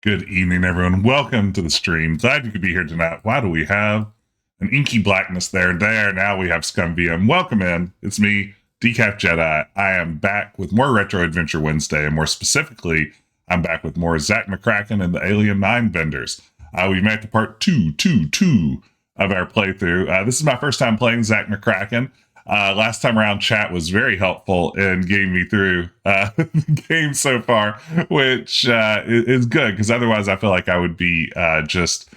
Good evening, everyone. Welcome to the stream. Glad you could be here tonight. Why do we have an inky blackness there? Now we have SCUMM VM. Welcome in. It's me, Decaf Jedi. I am back with more Retro Adventure Wednesday, and more specifically, I'm back with more Zak McKracken and the Alien Mindbenders. We made it to part 222 of our playthrough. This is my first time playing Zak McKracken. Last time around, chat was very helpful in getting me through the game so far, which is good because otherwise I feel like I would be just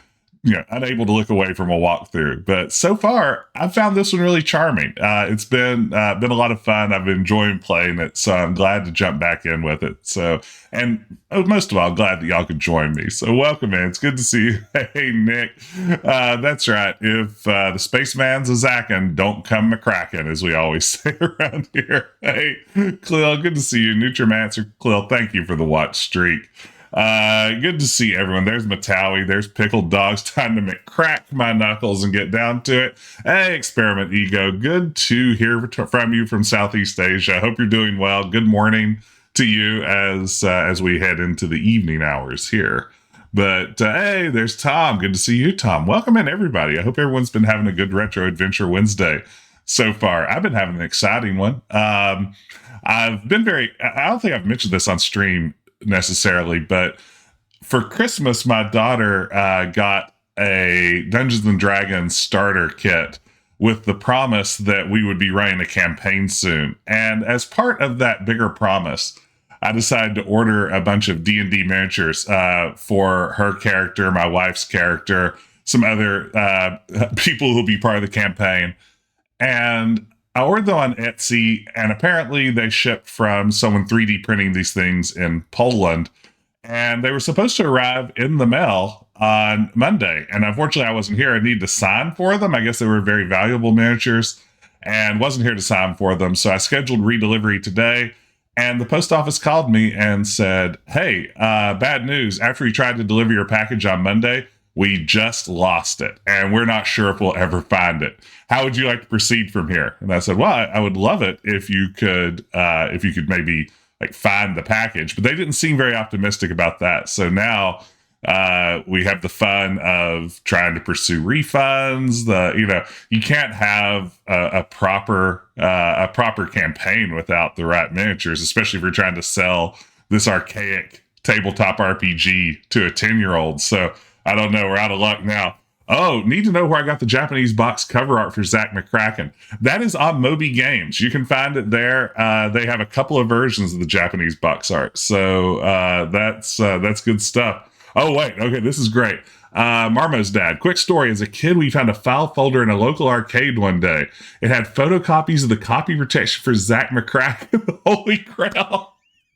unable to look away from a walkthrough. But so far, I've found this one really charming. It's been a lot of fun. I've been enjoying playing it, so I'm glad to jump back in with it. So, and most of all, glad that y'all could join me. So welcome in. It's good to see you. Hey, Nick. That's right. If the spaceman's a Zackin, don't come McKracken, as we always say around here. Hey, Cleo, good to see you. Nutrimancer, Cleo, thank you for the watch streak. Good to see everyone. There's Matawi. There's Pickled Dogs. Time to crack my knuckles and get down to it. Hey, Experiment Ego. Good to hear from you from Southeast Asia. I hope you're doing well. Good morning to you as we head into the evening hours here. But hey, there's Tom. Good to see you, Tom. Welcome in, everybody. I hope everyone's been having a good Retro Adventure Wednesday so far. I've been having an exciting one. I don't think I've mentioned this on stream necessarily, but for Christmas, my daughter got a Dungeons and Dragons starter kit with the promise that we would be running a campaign soon. And as part of that bigger promise, I decided to order a bunch of D&D miniatures for her character, my wife's character, some other people who'll be part of the campaign. And I ordered them on Etsy, and apparently they shipped from someone 3D printing these things in Poland. And they were supposed to arrive in the mail on Monday. And unfortunately, I wasn't here. I needed to sign for them. I guess they were very valuable miniatures and wasn't here to sign for them. So I scheduled redelivery today. And the post office called me and said, hey, bad news. After we tried to deliver your package on Monday, we just lost it, and we're not sure if we'll ever find it. How would you like to proceed from here? And I said, well, I would love it if you could maybe find the package. But they didn't seem very optimistic about that. So now we have the fun of trying to pursue refunds. You can't have a proper campaign without the right miniatures, especially if you're trying to sell this archaic tabletop RPG to a 10-year-old. So I don't know. We're out of luck now. Oh, need to know where I got the Japanese box cover art for Zak McKracken. That is on Moby Games. You can find it there. They have a couple of versions of the Japanese box art. So that's good stuff. Oh, wait. Okay, this is great. Marmo's dad. Quick story. As a kid, we found a file folder in a local arcade one day. It had photocopies of the copy protection for Zak McKracken, the Holy Grail.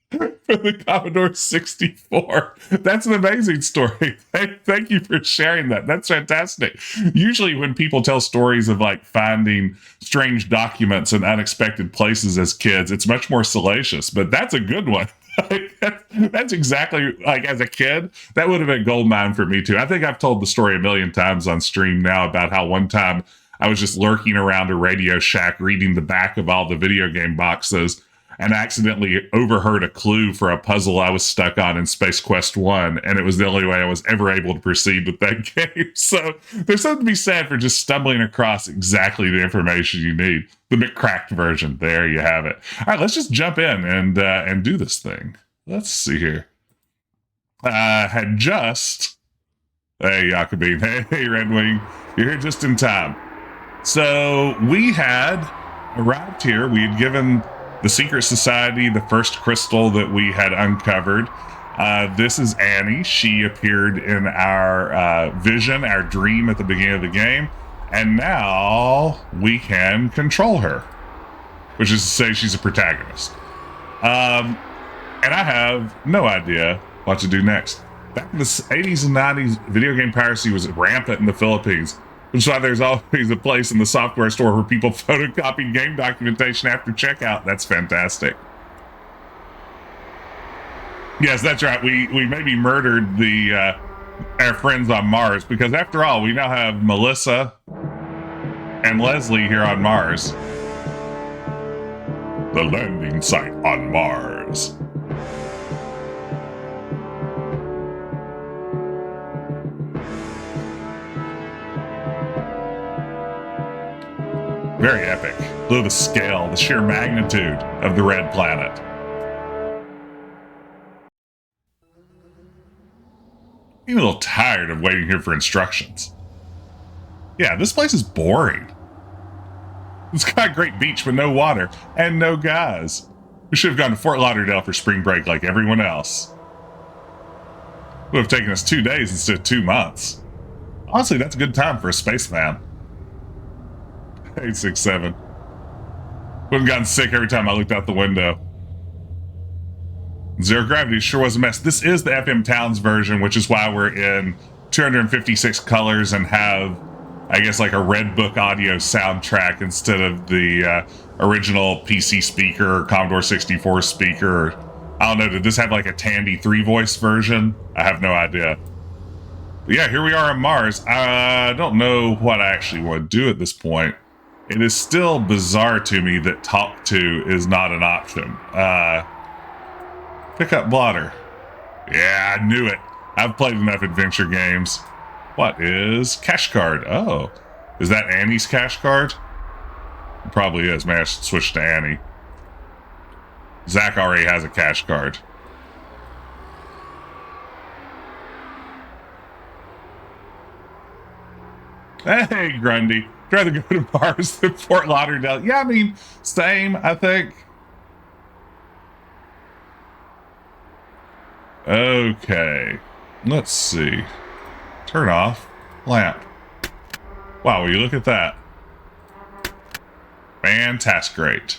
For the Commodore 64. That's an amazing story. Thank you for sharing that. That's fantastic. Usually when people tell stories of finding strange documents in unexpected places as kids, it's much more salacious, but that's a good one. That's exactly as a kid, that would have been gold mine for me too. I think I've told the story a million times on stream now about how one time I was just lurking around a Radio Shack reading the back of all the video game boxes and accidentally overheard a clue for a puzzle I was stuck on in Space Quest 1, and it was the only way I was ever able to proceed with that game. So there's something to be said for just stumbling across exactly the information you need. The McCracked version. There you have it. All right, let's just jump in and do this thing. Let's see here. Had just... Hey, Jakobine. Hey, Red Wing. You're here just in time. So we had arrived here. We had given the Secret Society the first crystal that we had uncovered. This is Annie. She appeared in our vision, our dream at the beginning of the game. And now we can control her, which is to say she's a protagonist. And I have no idea what to do next. Back in the 80s and 90s, video game piracy was rampant in the Philippines. Which is why there's always a place in the software store where people photocopy game documentation after checkout. That's fantastic. Yes, that's right. We maybe murdered our friends on Mars, because after all, we now have Melissa and Leslie here on Mars. The landing site on Mars. Very epic. Look at the scale, the sheer magnitude of the red planet. I'm a little tired of waiting here for instructions. Yeah, this place is boring. It's got a great beach but no water and no guys. We should have gone to Fort Lauderdale for spring break like everyone else. Would have taken us 2 days instead of 2 months. Honestly, that's a good time for a spaceman. 867. Would have gotten sick every time I looked out the window. Zero gravity sure was a mess. This is the FMtowns version, which is why we're in 256 colors and have, I guess, like a Red Book audio soundtrack instead of the original PC speaker or Commodore 64 speaker. I don't know, did this have like a Tandy 3-voice version? I have no idea. But yeah, here we are on Mars. I don't know what I actually want to do at this point. It is still bizarre to me that talk to is not an option. Pick up blotter. Yeah, I knew it. I've played enough adventure games. What is cash card? Oh, is that Annie's cash card? It probably is. Man, I should switch to Annie. Zach already has a cash card. Hey, Grundy. I'd rather go to Mars than Fort Lauderdale. Yeah, I mean, same, I think. Okay. Let's see. Turn off lamp. Wow, will you look at that? Fantastic. Great.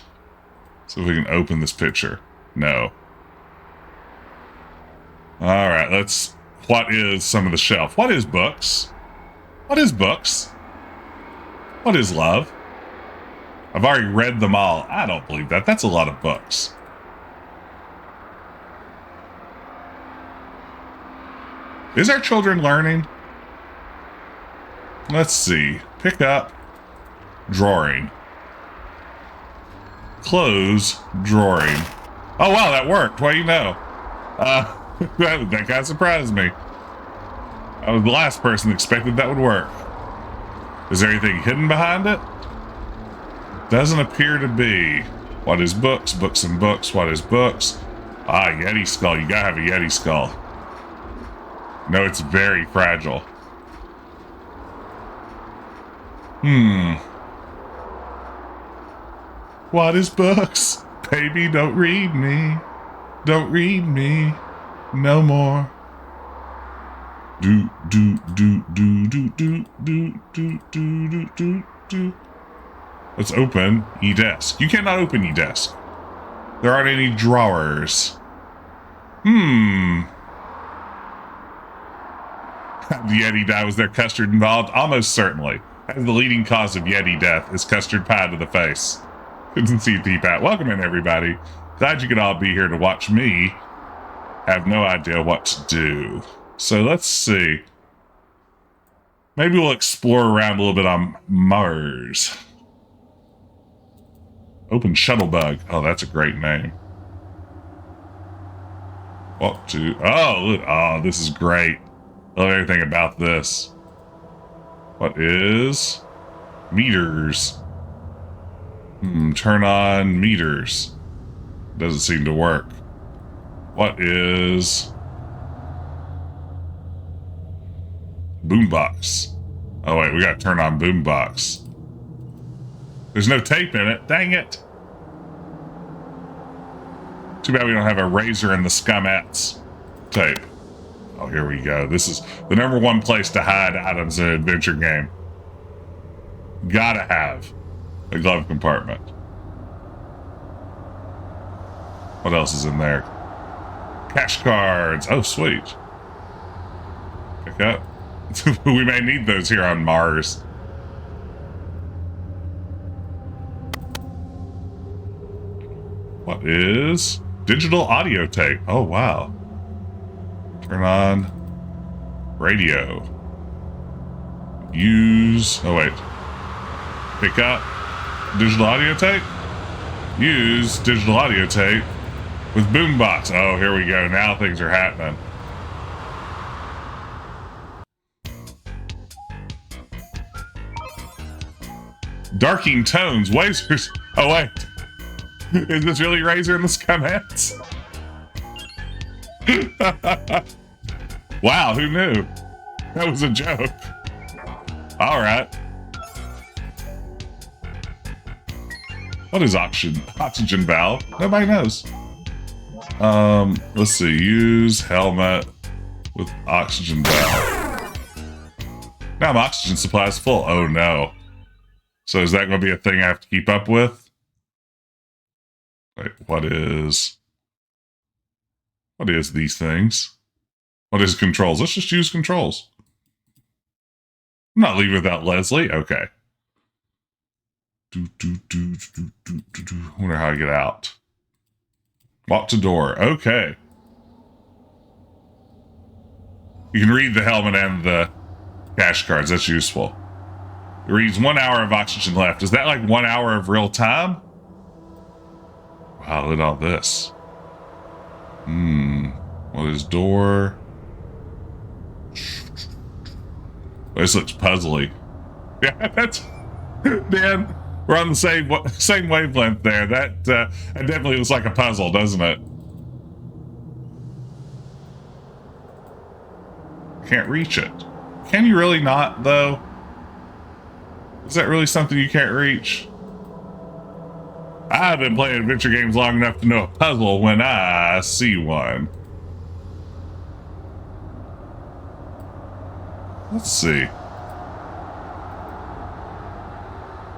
See if we can open this picture. No. All right, let's... What is some of the shelf? What is books? What is books? What is love? I've already read them all. I don't believe that. That's a lot of books. Is our children learning? Let's see. Pick up. Drawing. Close. Drawing. Oh, wow, that worked. What do you know? That kind of surprised me. I was the last person that expected that would work. Is there anything hidden behind it? Doesn't appear to be. What is books? Books and books. What is books? Ah, Yeti skull. You gotta have a Yeti skull. No, it's very fragile. What is books? Baby, don't read me. Don't read me. No more. Do do do do do do do do do do do. Let's open eDesk. You cannot open eDesk. There aren't any drawers. The Yeti die, was there custard involved? Almost certainly. As the leading cause of Yeti death is custard pie to the face. Couldn't see T-Pat. Welcome in, everybody. Glad you could all be here to watch me have no idea what to do. So let's see. Maybe we'll explore around a little bit on Mars. Open Shuttlebug. Oh, that's a great name. What to? Oh, look. Oh, this is great. I love everything about this. What is meters? Turn on meters. Doesn't seem to work. What is boombox? Oh wait, we gotta turn on boombox. There's no tape in it. Dang it. Too bad we don't have a razor in the SCUMMettes tape. Oh, here we go. This is the #1 place to hide items in an adventure game. Gotta have a glove compartment. What else is in there? Cash cards. Oh, sweet. Pick up. We may need those here on Mars. What is digital audio tape? Oh, wow. Turn on radio. Use, oh wait. Pick up digital audio tape. Use digital audio tape with boombox. Oh, here we go. Now things are happening. Darking tones, Wazers. Oh, wait. Is this really Razor in the comments? Wow, who knew? That was a joke. All right. What is oxygen valve? Nobody knows. Let's see. Use helmet with oxygen valve. Now my oxygen supply is full. Oh no. So is that going to be a thing I have to keep up with? Wait, what is these things? What is controls? Let's just use controls. I'm not leaving without Leslie. Okay. Wonder how I get out. Walk to door. Okay. You can read the helmet and the cash cards. That's useful. It reads 1 hour of oxygen left. Is that like 1 hour of real time? Wow, look at all this. What is door? This looks puzzly. Yeah, that's... Dan, we're on the same wavelength there. That definitely looks like a puzzle, doesn't it? Can't reach it. Can you really not, though? Is that really something you can't reach? I've been playing adventure games long enough to know a puzzle when I see one. Let's see.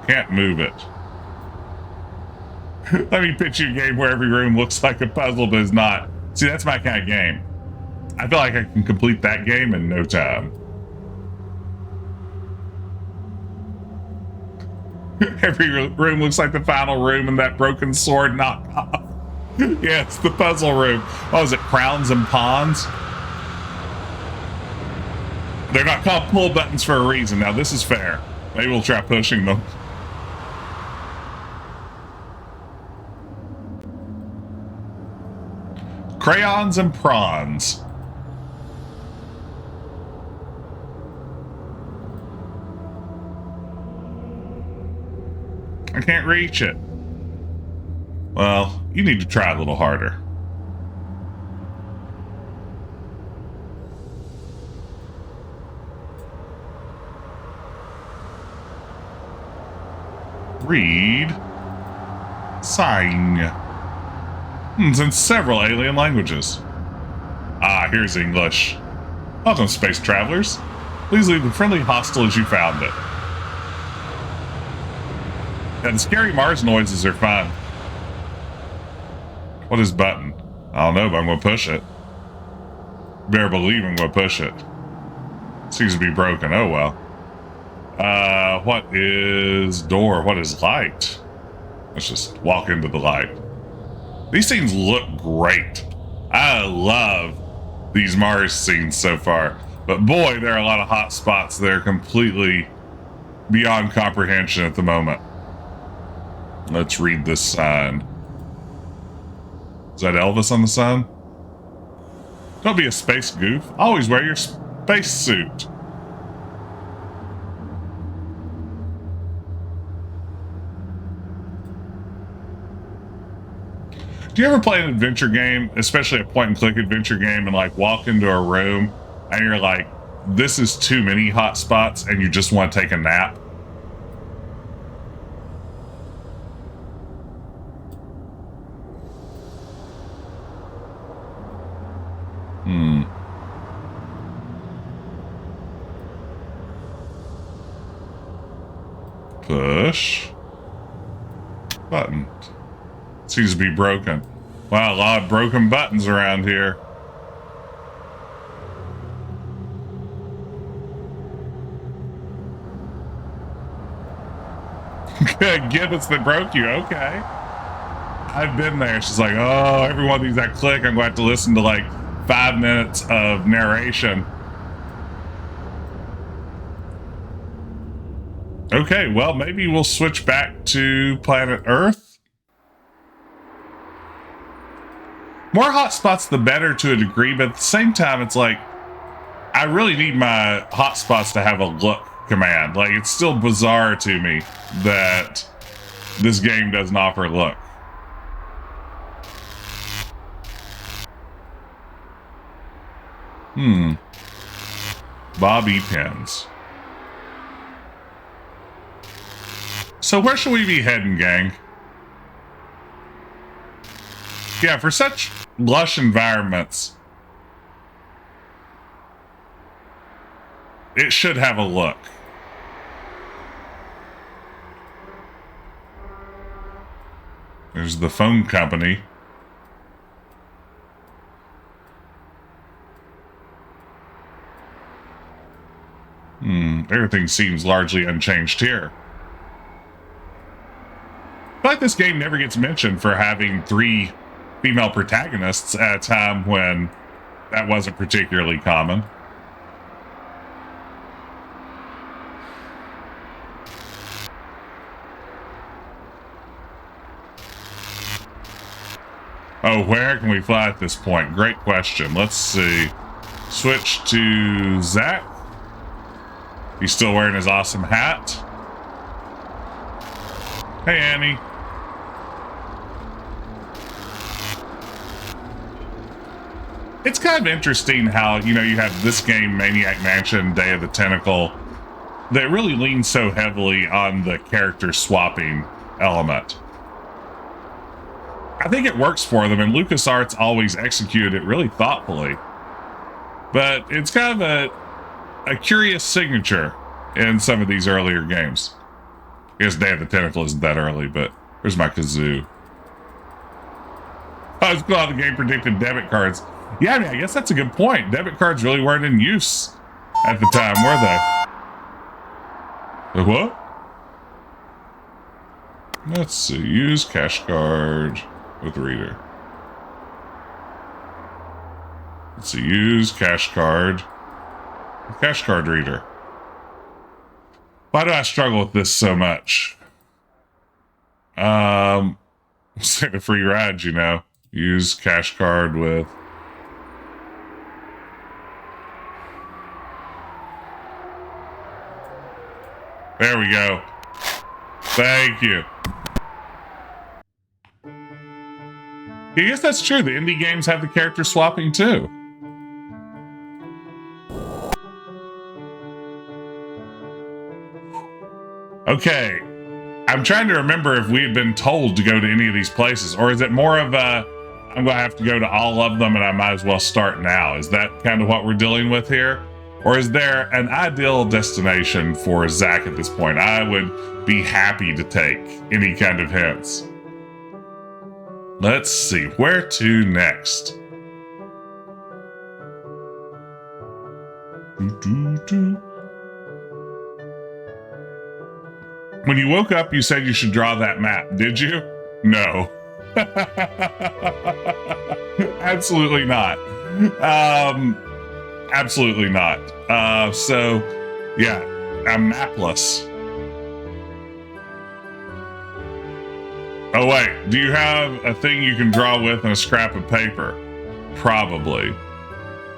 Can't move it. Let me pitch you a game where every room looks like a puzzle but is not. See, that's my kind of game. I feel like I can complete that game in no time. Every room looks like the final room in that broken sword knockoff. Yeah, it's the puzzle room. Oh, is it crowns and pawns? They're not called pull buttons for a reason. Now, this is fair. Maybe we'll try pushing them. Crayons and prawns. I can't reach it. Well, you need to try a little harder. Read. Sign. It's in several alien languages. Ah, here's English. Welcome, space travelers. Please leave the friendly hostel as you found it. Yeah, the scary Mars noises are fun. What is button? I don't know, but I'm going to push it. Better believe I'm going to push it. Seems to be broken. Oh, well. What is door? What is light? Let's just walk into the light. These things look great. I love these Mars scenes so far. But boy, there are a lot of hot spots that are completely beyond comprehension at the moment. Let's read this sign. Is that Elvis on the sign? Don't be a space goof. Always wear your space suit. Do you ever play an adventure game, especially a point-and-click adventure game, and like walk into a room and you're like, this is too many hot spots, and you just want to take a nap? Push. Button. Seems to be broken. Wow, a lot of broken buttons around here. Gibbets that broke you, okay. I've been there. She's like, oh, every one of these I click, I'm going to have to listen to like 5 minutes of narration. Okay, well, maybe we'll switch back to planet Earth. More hotspots, the better to a degree, but at the same time, it's like, I really need my hotspots to have a look command. Like, it's still bizarre to me that this game doesn't offer look. Bobby pins. So where should we be heading, gang? Yeah, for such lush environments, it should have a look. There's the phone company. Everything seems largely unchanged here. I feel like this game never gets mentioned for having 3 female protagonists at a time when that wasn't particularly common. Oh, where can we fly at this point? Great question. Let's see. Switch to Zach. He's still wearing his awesome hat. Hey, Annie. It's kind of interesting how, you know, you have this game, Maniac Mansion, Day of the Tentacle, that really leans so heavily on the character swapping element. I think it works for them, and LucasArts always executed it really thoughtfully. But it's kind of a curious signature in some of these earlier games. I guess Day of the Tentacle isn't that early, but there's my kazoo. I was glad the game predicted debit cards. Yeah, I mean, I guess that's a good point. Debit cards really weren't in use at the time, were they? What? Let's see. Use cash card with reader. Let's see. Use cash card with cash card reader. Why do I struggle with this so much? Say the free ride, you know. Use cash card with... There we go. Thank you. I guess that's true. The indie games have the character swapping too. Okay. I'm trying to remember if we had been told to go to any of these places, or is it more of a, I'm going to have to go to all of them and I might as well start now? Is that kind of what we're dealing with here? Or is there an ideal destination for Zach at this point? I would be happy to take any kind of hints. Let's see, where to next? When you woke up, you said you should draw that map, did you? No. Absolutely not. Absolutely not. So, yeah, I'm mapless. Oh, wait. Do you have a thing you can draw with and a scrap of paper? Probably.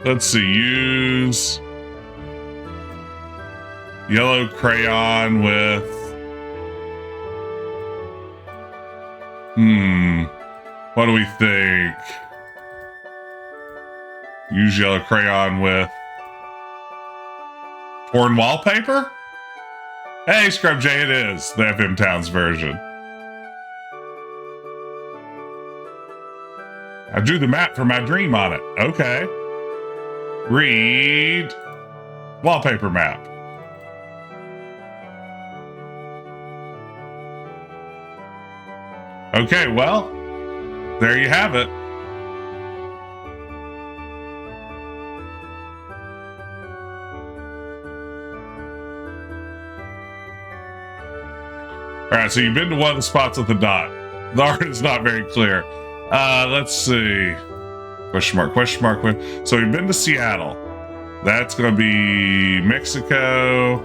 Let's see. Use yellow crayon with... What do we think? Use yellow crayon with torn wallpaper? Hey, Scrub J, it is the FMtowns version. I drew the map for my dream on it. Okay. Read wallpaper map. Okay, well, there you have it. All right, so you've been to one of the spots with the dot. The art is not very clear. Let's see. Question mark, question mark. So we've been to Seattle. That's going to be Mexico.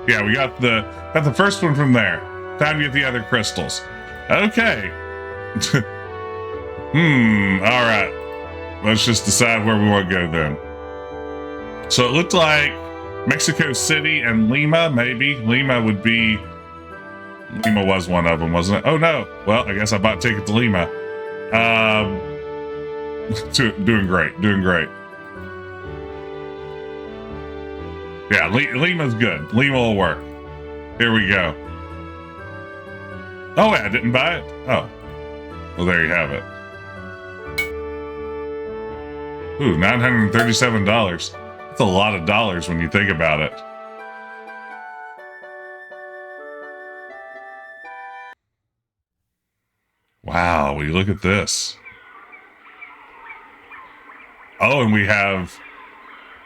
Yeah, we got the first one from there. Time to get the other crystals. Okay. All right. Let's just decide where we want to go then. So it looked like Mexico City and Lima, maybe. Lima was one of them, wasn't it? Oh no. Well, I guess I bought a ticket to Lima. Doing great. Yeah, Lima's good. Lima will work. Here we go. Oh, I didn't buy it? Oh. Well, there you have it. Ooh, $937. That's a lot of dollars when you think about it. Wow, will you look at this? Oh, and we have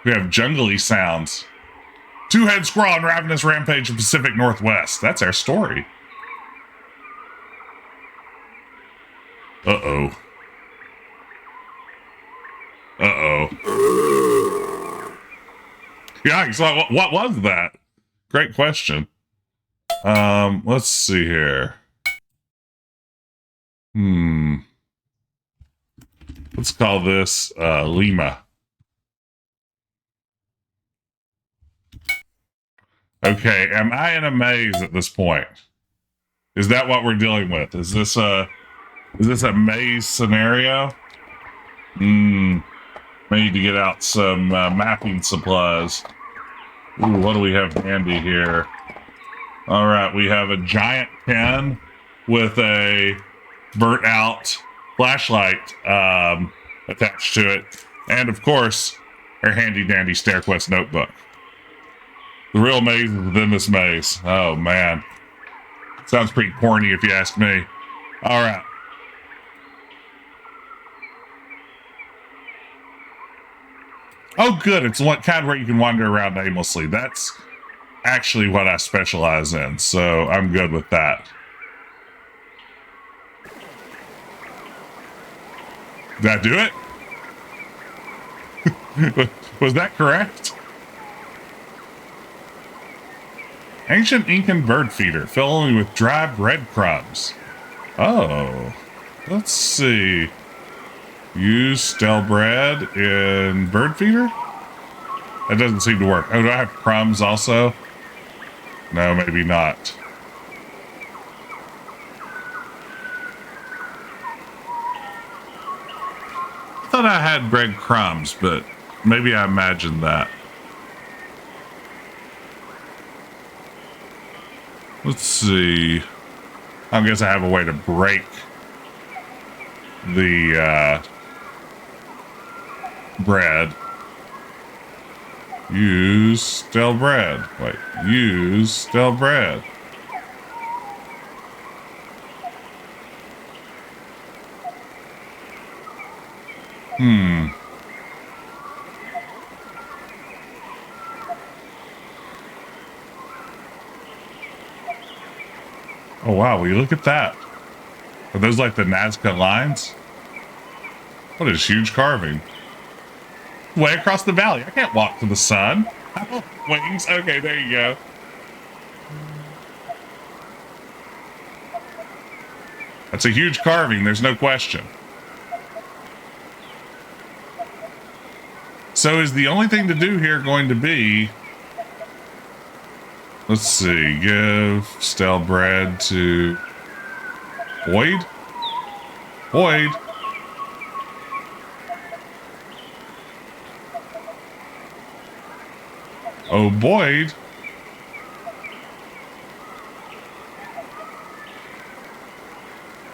jungly sounds. Two-head squirrel on ravenous rampage in Pacific Northwest. That's our story. Uh-oh. Yeah, so what was that? Great question. Let's see here. Let's call this Lima. Okay, am I in a maze at this point? Is that what we're dealing with? Is this a maze scenario? May need to get out some mapping supplies. Ooh, what do we have handy here? All right, we have a giant pen with a burnt out flashlight attached to it. And of course, our handy dandy StairQuest notebook. The real maze is within this maze. Oh man. Sounds pretty corny if you ask me. All right. Oh good, it's one kind where you can wander around aimlessly. That's actually what I specialize in, so I'm good with that. Did I do it? Was that correct? Ancient Incan bird feeder, filling with dry breadcrumbs. Oh, let's see. Use stale bread in bird feeder? That doesn't seem to work. Oh, do I have crumbs also? No, maybe not. I thought I had breadcrumbs, but maybe I imagined that. Let's see. I guess I have a way to break the bread. Use stale bread. Wait, use stale bread. Oh wow, will you look at that? Are those like the Nazca lines? What is huge carving? Way across the valley. I can't walk to the sun. Wings. Okay, there you go. That's a huge carving, there's no question. So is the only thing to do here going to be... Let's see, give stale bread to Boyd? Boyd? Oh, Boyd?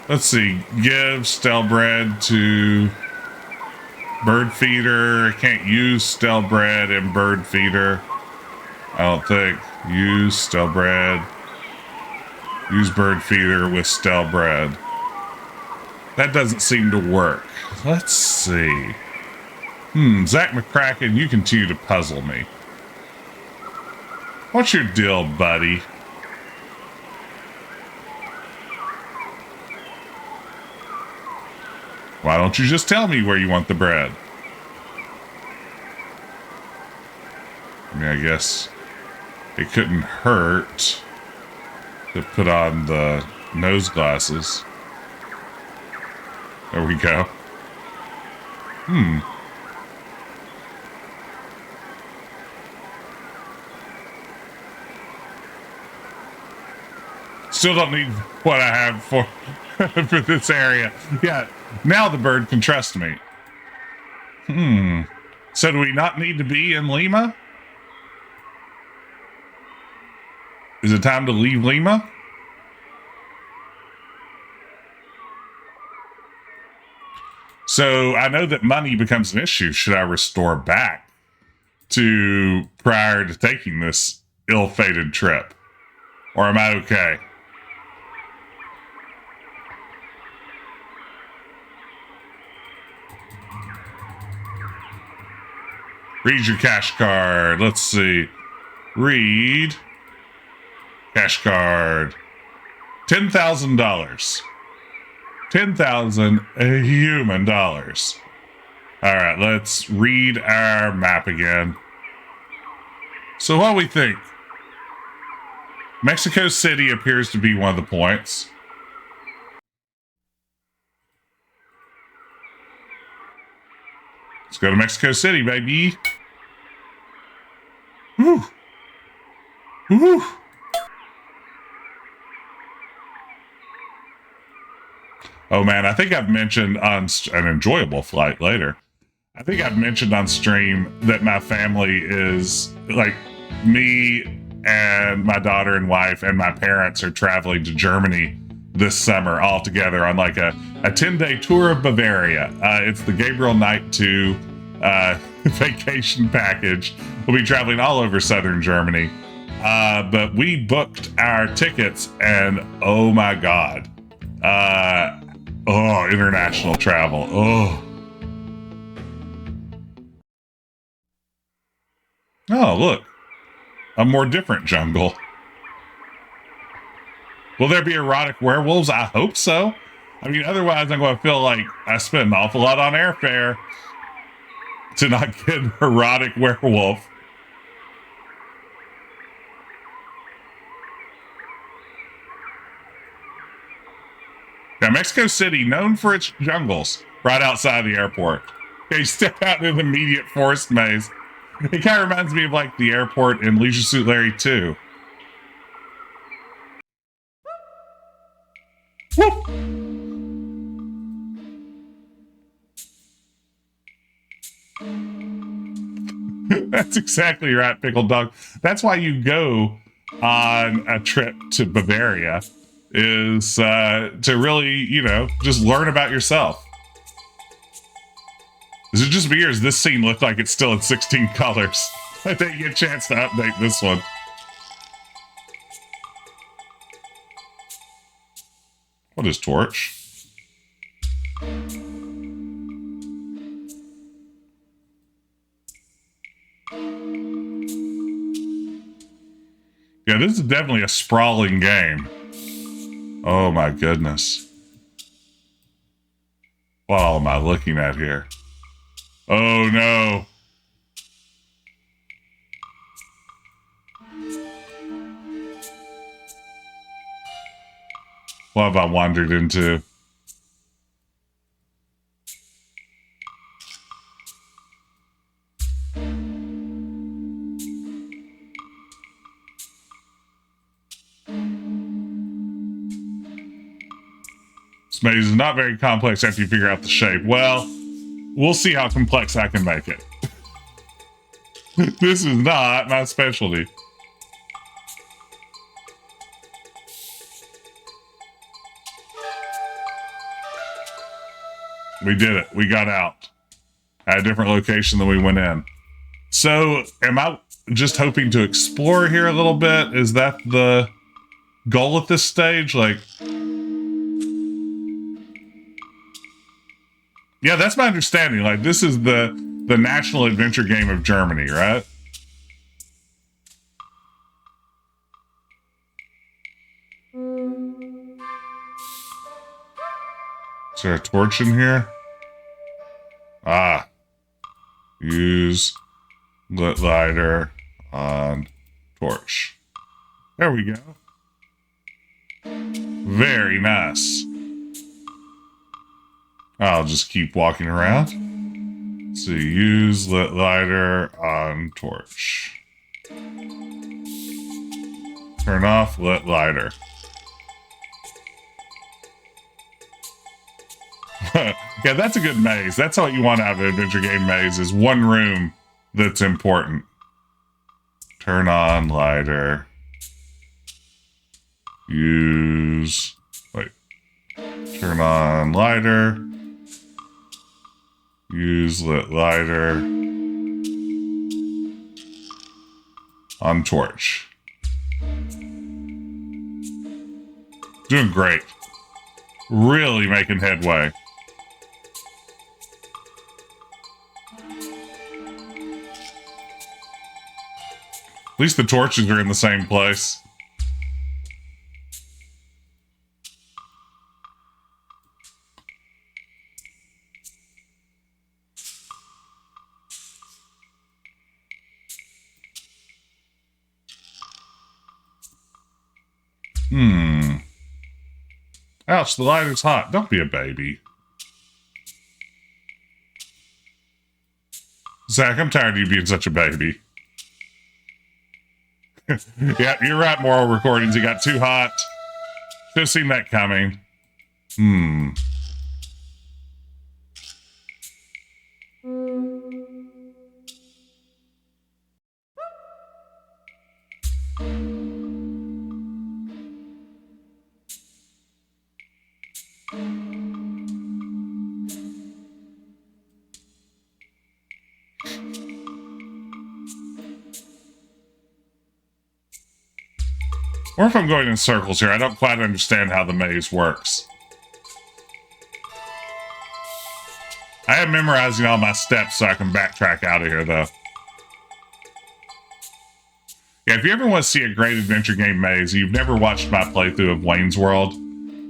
Let's see, give stale bread to bird feeder. I can't use stale bread in bird feeder. I don't think. Use stale bread. Use bird feeder with stale bread. That doesn't seem to work. Let's see. Zak McKracken, you continue to puzzle me. What's your deal, buddy? Why don't you just tell me where you want the bread? I mean, I guess it couldn't hurt to put on the nose glasses. There we go. Still don't need what I have for, for this area. Yeah, now the bird can trust me. So do we not need to be in Lima? Is it time to leave Lima? So I know that money becomes an issue. Should I restore back to prior to taking this ill-fated trip? Or am I okay? Read your cash card. Let's see. Read. Cash card. $10,000. 10,000 human dollars. All right, let's read our map again. So what do we think? Mexico City appears to be one of the points. Let's go to Mexico City, baby. Woo. Woo. Oh man, I think I've mentioned on an enjoyable flight later. I think I've mentioned on stream that my family is like me and my daughter and wife and my parents are traveling to Germany this summer all together on like a 10-day tour of Bavaria. It's the Gabriel Knight 2 vacation package. We'll be traveling all over southern Germany. But we booked our tickets and oh my God. International travel. Oh, look. A more different jungle. Will there be erotic werewolves? I hope so. I mean, otherwise I'm going to feel like I spent an awful lot on airfare to not get an erotic werewolf. Now, Mexico City, known for its jungles, right outside the airport. Okay, you step out into the immediate forest maze. It kind of reminds me of like the airport in Leisure Suit Larry 2. Whoop! That's exactly right, Pickled Dog. That's why you go on a trip to Bavaria, is to really, you know, just learn about yourself. Is it just me, or does this scene look like it's still in 16 colors? I didn't get a chance to update this one. What is torch? Yeah, this is definitely a sprawling game. Oh my goodness. What all am I looking at here? Oh no. What have I wandered into? This maze is not very complex after you figure out the shape. Well, we'll see how complex I can make it. This is not my specialty. We did it. We got out at a different location than we went in. So, am I just hoping to explore here a little bit? Is that the goal at this stage? Like, yeah, that's my understanding. Like, this is the national adventure game of Germany, right? Is there a torch in here? Ah. Use lit lighter on torch. There we go. Very nice. I'll just keep walking around. Let's see, use lit lighter on torch. Turn off lit lighter. Yeah, that's a good maze. That's what you want out of an adventure game maze is one room that's important. Turn on lighter. Use... Wait. Turn on lighter. Use lit lighter. On torch. Doing great. Really making headway. At least the torches are in the same place. Ouch, the lighter's hot. Don't be a baby. Zach, I'm tired of you being such a baby. Yeah, you're right, moral recordings. It got too hot. Should have seen that coming. Or if I'm going in circles here, I don't quite understand how the maze works. I am memorizing all my steps so I can backtrack out of here, though. Yeah, if you ever want to see a great adventure game maze, you've never watched my playthrough of Wayne's World,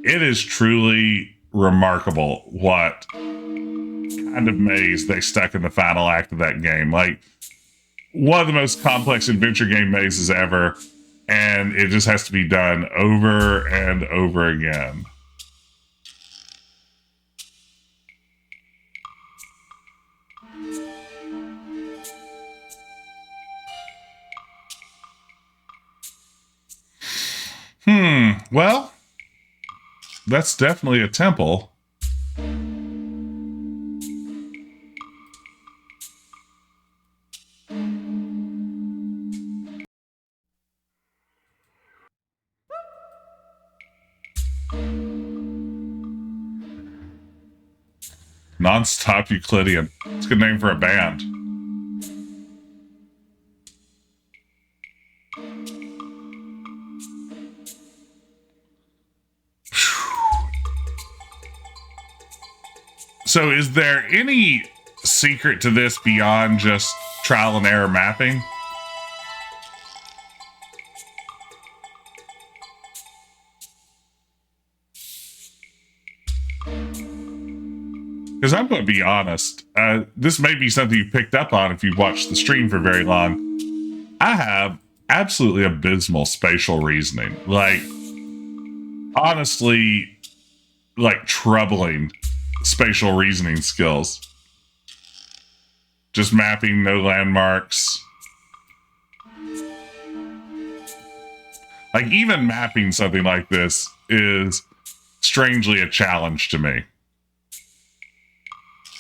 it is truly remarkable what kind of maze they stuck in the final act of that game. Like, one of the most complex adventure game mazes ever, and it just has to be done over and over again. Well, that's definitely a temple. Non-stop Euclidean. It's a good name for a band. So is there any secret to this beyond just trial and error mapping? Because I'm going to be honest, this may be something you picked up on if you've watched the stream for very long. I have absolutely abysmal spatial reasoning. Like, honestly, like troubling spatial reasoning skills. Just mapping, no landmarks. Like, even mapping something like this is strangely a challenge to me.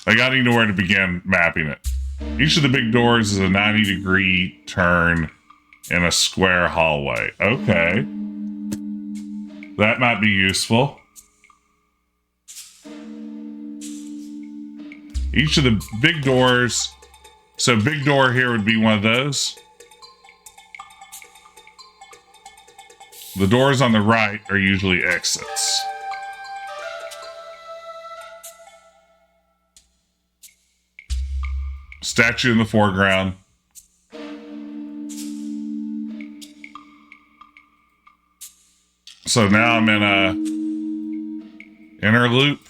Like, I don't even know where to begin mapping it. Each of the big doors is a 90-degree turn in a square hallway. Okay. That might be useful. Each of the big doors. So big door here would be one of those. The doors on the right are usually exits. Statue in the foreground. So now I'm in a inner loop.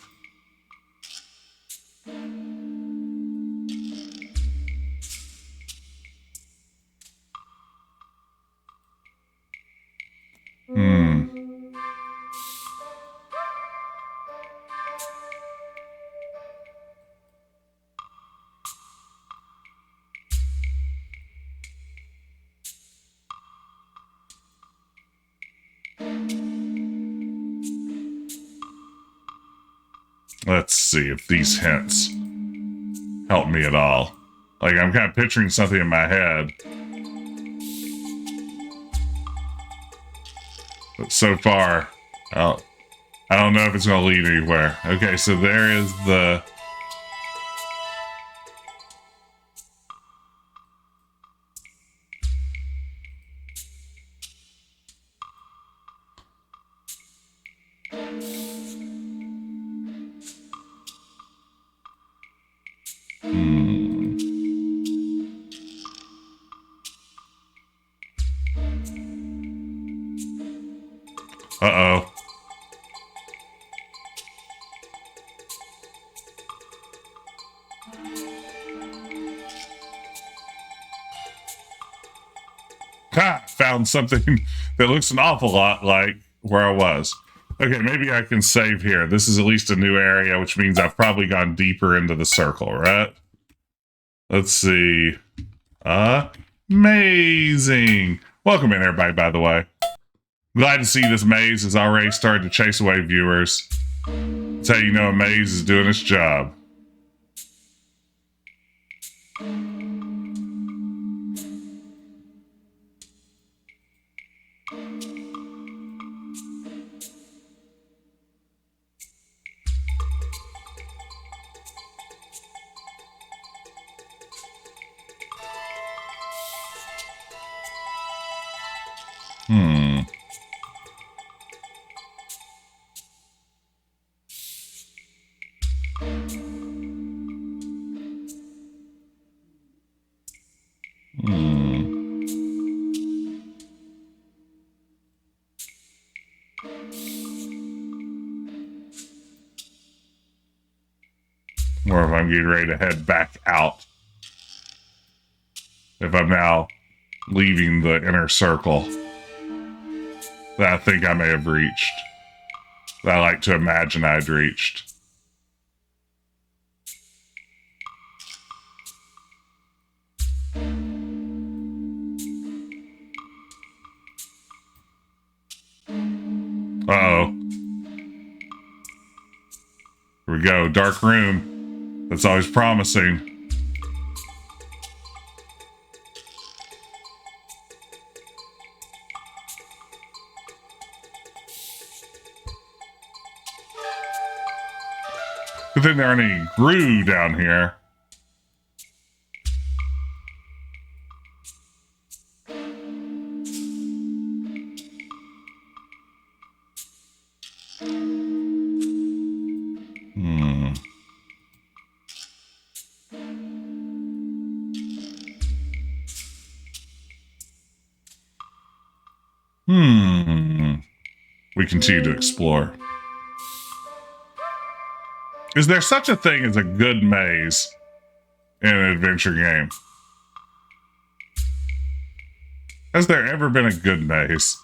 Let's see if these hints help me at all. Like, I'm kind of picturing something in my head. But so far, I don't know if it's going to lead anywhere. Okay, so there is the... Uh-oh. Ha! Found something that looks an awful lot like where I was. Okay, maybe I can save here. This is at least a new area, which means I've probably gone deeper into the circle, right? Let's see. Amazing. Welcome in, everybody, by the way. Glad to see this maze has already started to chase away viewers. That's how you know a maze is doing its job. Or if I'm getting ready to head back out. If I'm now leaving the inner circle that I think I may have reached. That I like to imagine I'd reached. Uh-oh. Here we go. Dark room. That's always promising. Good thing there aren't any glue down here. We continue to explore. Is there such a thing as a good maze in an adventure game? Has there ever been a good maze?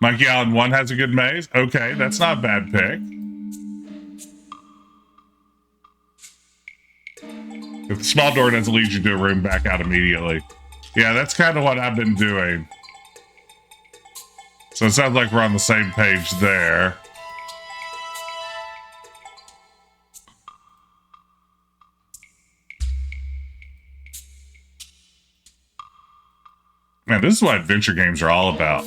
Monkey Island 1 has a good maze? Okay, that's not a bad pick. If the small door doesn't lead you to a room, back out immediately. Yeah, that's kind of what I've been doing. So it sounds like we're on the same page there. Man, this is what adventure games are all about.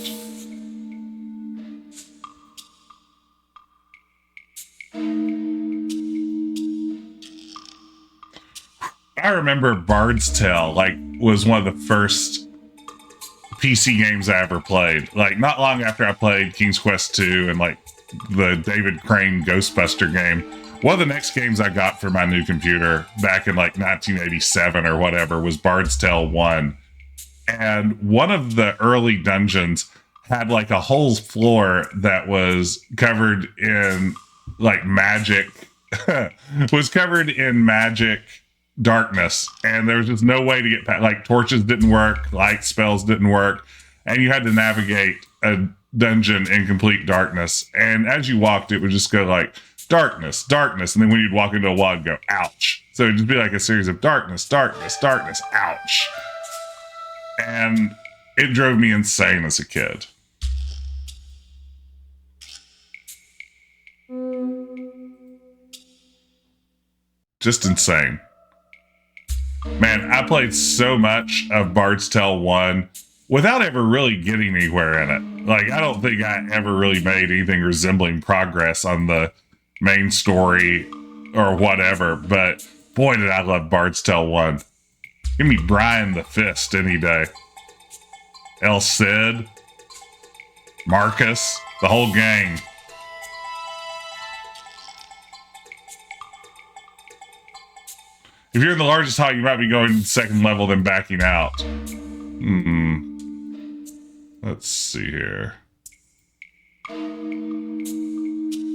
I remember Bard's Tale, like, was one of the first PC games I ever played. Like, not long after I played King's Quest 2 and, like, the David Crane Ghostbuster game. One of the next games I got for my new computer back in, like, 1987 or whatever was Bard's Tale 1. And one of the early dungeons had, like, a whole floor that was covered in, like, magic. was covered in magic darkness, and there was just no way to get past. Like, torches didn't work, light spells didn't work, and you had to navigate a dungeon in complete darkness. And as you walked, it would just go like darkness, darkness, and then when you'd walk into a wall, it'd go ouch. So it'd just be like a series of darkness, darkness, darkness, ouch. And it drove me insane as a kid. Just insane. Man, I played so much of Bard's Tale 1 without ever really getting anywhere in it. Like, I don't think I ever really made anything resembling progress on the main story or whatever, but boy, did I love Bard's Tale 1. Give me Brian the Fist any day. El Cid, Marcus, the whole gang. If you're in the largest hall, you might be going to the second level, then backing out. Let's see here.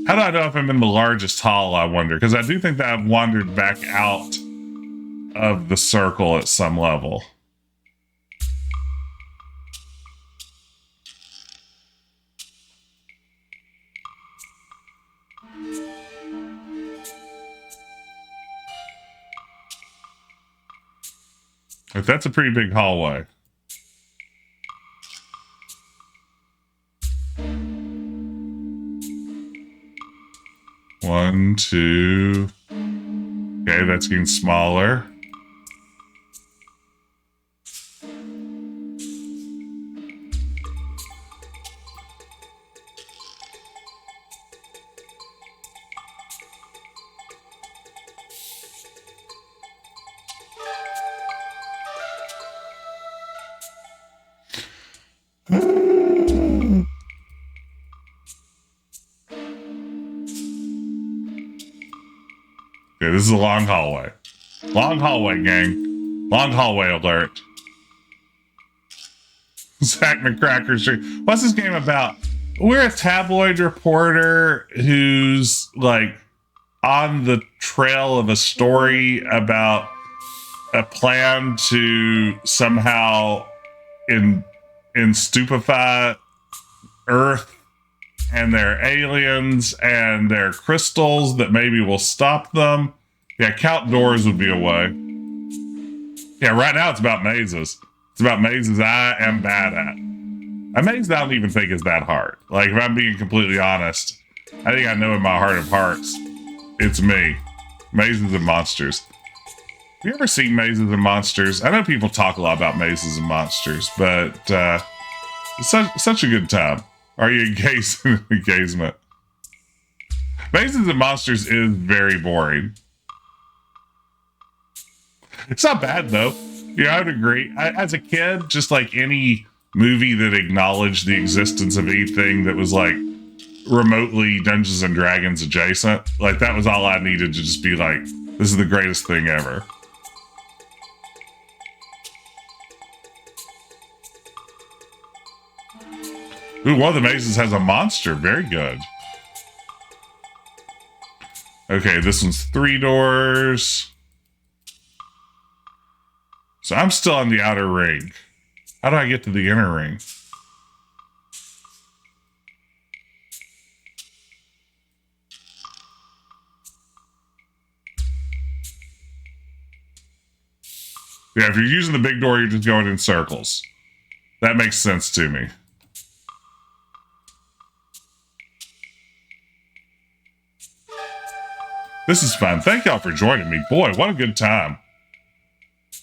How do I know if I'm in the largest hall, I wonder? Because I do think that I've wandered back out of the circle at some level. If that's a pretty big hallway. One, two. Okay, that's getting smaller. Okay, this is a long hallway. Long hallway, gang. Long hallway alert. Zak McKracken. What's this game about? We're a tabloid reporter who's like on the trail of a story about a plan to somehow stupefy Earth and their aliens and their crystals that maybe will stop them. Yeah, count doors would be a way. Yeah, right now it's about mazes. It's about mazes I am bad at. A maze I don't even think is that hard. Like, if I'm being completely honest, I think I know in my heart of hearts, it's me. Mazes and monsters. Have you ever seen Mazes and Monsters? I know people talk a lot about Mazes and Monsters, but it's such a good time. Are you engagement? Mazes and Monsters is very boring. It's not bad, though. Yeah, I would agree. As a kid, just like any movie that acknowledged the existence of anything that was like remotely Dungeons and Dragons adjacent, like that was all I needed to just be like, this is the greatest thing ever. Ooh, one of the mazes has a monster. Very good. Okay, this one's 3 doors. So I'm still on the outer ring. How do I get to the inner ring? Yeah, if you're using the big door, you're just going in circles. That makes sense to me. This is fun. Thank y'all for joining me. Boy, what a good time.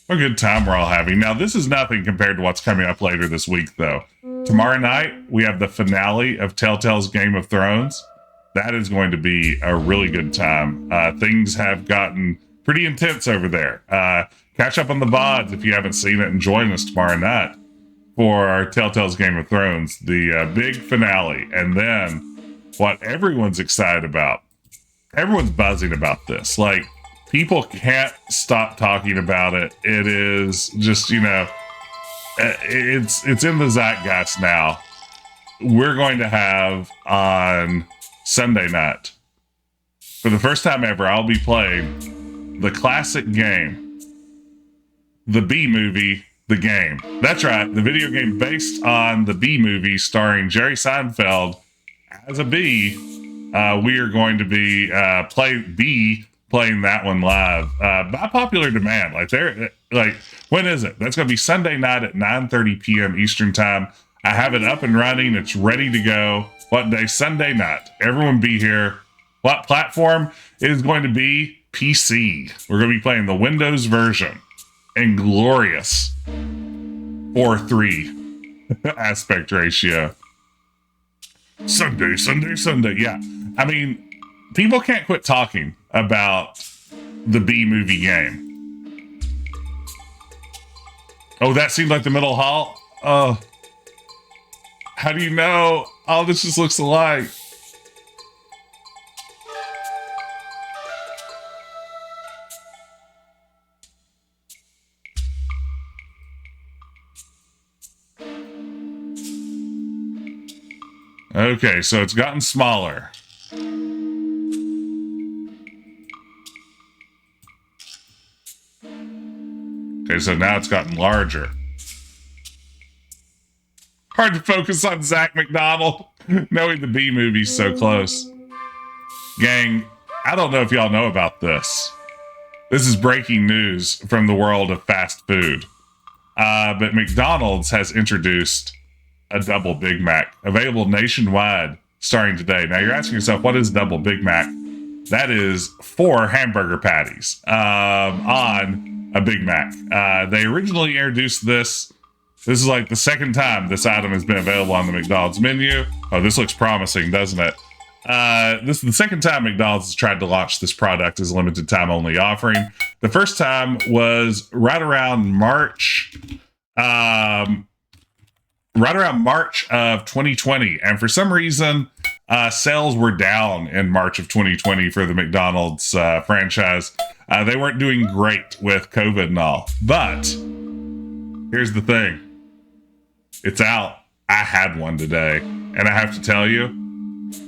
What a good time we're all having. Now, this is nothing compared to what's coming up later this week, though. Tomorrow night, we have the finale of Telltale's Game of Thrones. That is going to be a really good time. Things have gotten pretty intense over there. Catch up on the VODs if you haven't seen it and join us tomorrow night for our Telltale's Game of Thrones, the big finale. And then what everyone's excited about. Everyone's buzzing about this. Like, people can't stop talking about it. It is just, you know, it's in the zeitgeist now. We're going to have on Sunday night, for the first time ever, I'll be playing the classic game, the B movie, The Game. That's right, the video game based on the B movie starring Jerry Seinfeld as a bee. We are going to be playing that one live by popular demand. When is it? That's going to be Sunday night at 9:30 p.m. Eastern time. I have it up and running. It's ready to go. What day? Sunday night. Everyone be here. What platform? It is going to be PC. We're going to be playing the Windows version in glorious 4:3 aspect ratio. Sunday. Yeah. I mean, people can't quit talking about the B movie game. Oh, that seemed like the middle hall? Oh. How do you know? Oh, this just looks alike. Okay, so it's gotten smaller. Okay, so now it's gotten larger. Hard to focus on Zak McDonald, knowing the B movie's so close. Gang, I don't know if y'all know about this. This is breaking news from the world of fast food. But McDonald's has introduced a double Big Mac, available nationwide starting today. Now you're asking yourself, what is double Big Mac? That is 4 hamburger patties on a Big Mac. They originally introduced this. This is like the second time this item has been available on the McDonald's menu. Oh, this looks promising, doesn't it? This is the second time McDonald's has tried to launch this product as a limited time only offering. The first time was right around March of 2020. And for some reason, sales were down in March of 2020 for the McDonald's franchise. They weren't doing great with COVID and all. But here's the thing. It's out. I had one today. And I have to tell you,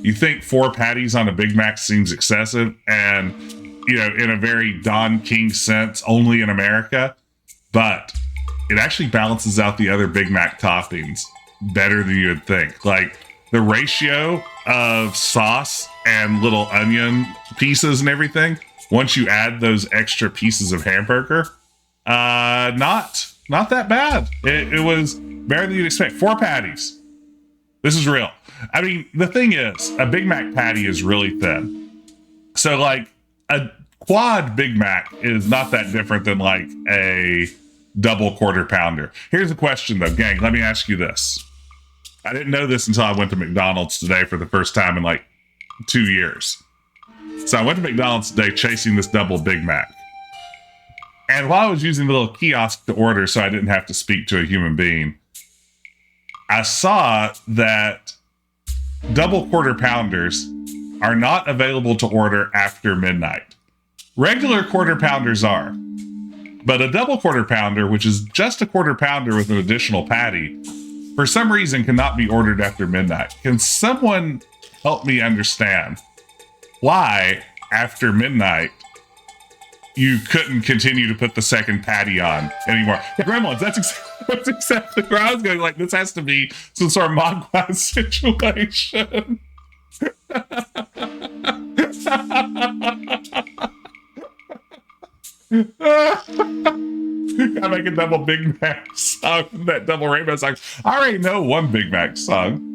you think 4 patties on a Big Mac seems excessive, and, you know, in a very Don King sense, only in America, but it actually balances out the other Big Mac toppings better than you would think. Like, the ratio of sauce and little onion pieces and everything, once you add those extra pieces of hamburger, not that bad. It was better than you'd expect. 4 patties. This is real. I mean, the thing is, a Big Mac patty is really thin. So, like, a quad Big Mac is not that different than, like, a double quarter pounder. Here's the question, though, gang. Let me ask you this. I didn't know this until I went to McDonald's today for the first time in, like, 2 years. So I went to McDonald's today chasing this double Big Mac. And while I was using the little kiosk to order so I didn't have to speak to a human being, I saw that double quarter pounders are not available to order after midnight. Regular quarter pounders are. But a double quarter pounder, which is just a quarter pounder with an additional patty, for some reason cannot be ordered after midnight. Can someone help me understand why, after midnight, you couldn't continue to put the second patty on anymore? Gremlins, that's exactly where I was going. Like, this has to be some sort of Mogwai situation. I make a double Big Mac song, that double rainbow song. I already know one Big Mac song.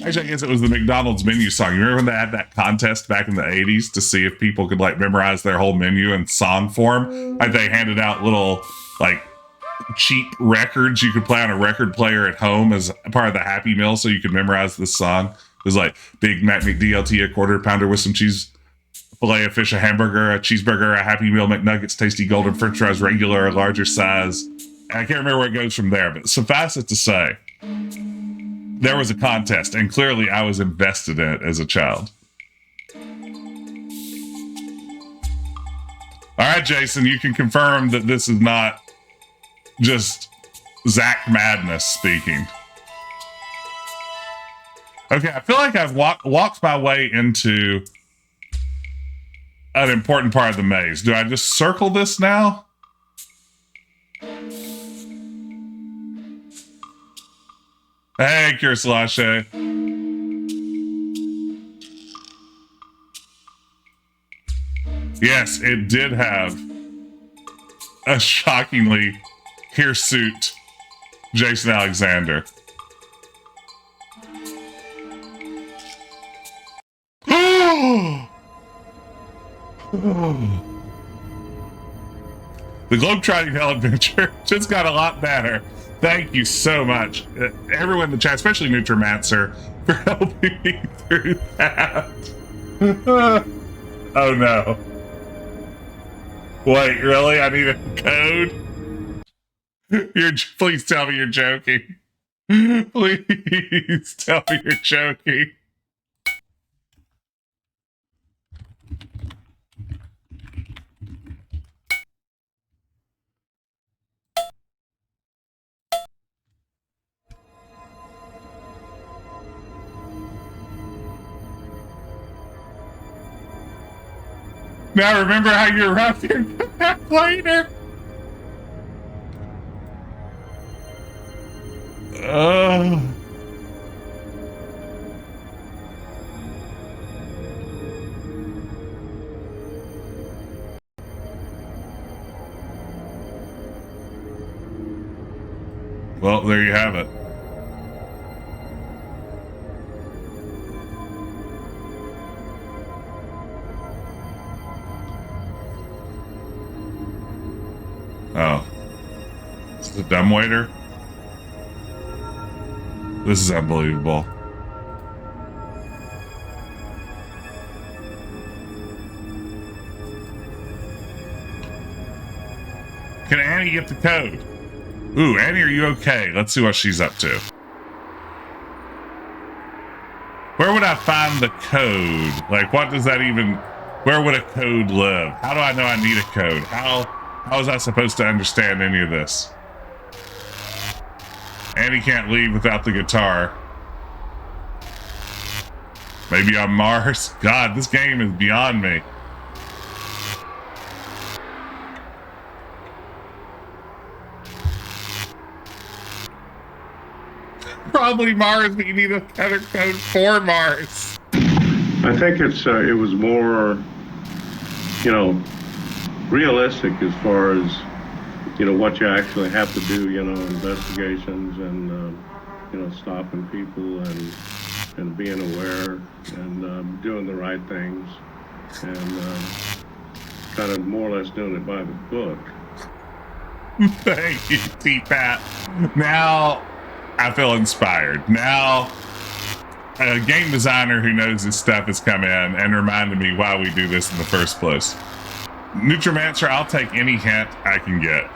Actually, I guess it was the McDonald's menu song. You remember when they had that contest back in the 80s to see if people could, like, memorize their whole menu in song form? Like, they handed out little, like, cheap records you could play on a record player at home as part of the Happy Meal so you could memorize this song. It was like Big Mac McDLT, a quarter pounder with some cheese, filet of fish, a hamburger, a cheeseburger, a Happy Meal McNuggets, tasty golden french fries, regular or larger size. And I can't remember where it goes from there, but suffice it to say, there was a contest, and clearly I was invested in it as a child. All right, Jason, you can confirm that this is not just Zach Madness speaking. Okay, I feel like I've walked my way into an important part of the maze. Do I just circle this now? Hey, Kursalache. Yes, it did have a shockingly hirsute Jason Alexander. The Globetrotting Hell Adventure just got a lot better. Thank you so much, everyone in the chat, especially Nutrimancer, for helping me through that. Oh no. Wait, really? I need a code? Please tell me you're joking. Please tell me you're joking. Now remember how you arrived here and come back later? Well, there you have it. Oh. Is this a dumbwaiter? This is unbelievable. Can Annie get the code? Ooh, Annie, are you okay? Let's see what she's up to. Where would I find the code? Like, what does that even... Where would a code live? How do I know I need a code? How is I supposed to understand any of this? Annie can't leave without the guitar. Maybe on Mars? God, this game is beyond me. Probably Mars, but you need another code for Mars. I think it was more, realistic as far as, what you actually have to do, investigations and, stopping people and being aware and doing the right things and kind of more or less doing it by the book. Thank you, T-Pat. Now I feel inspired. Now a game designer who knows his stuff has come in and reminded me why we do this in the first place. Nutrimancer, I'll take any hint I can get.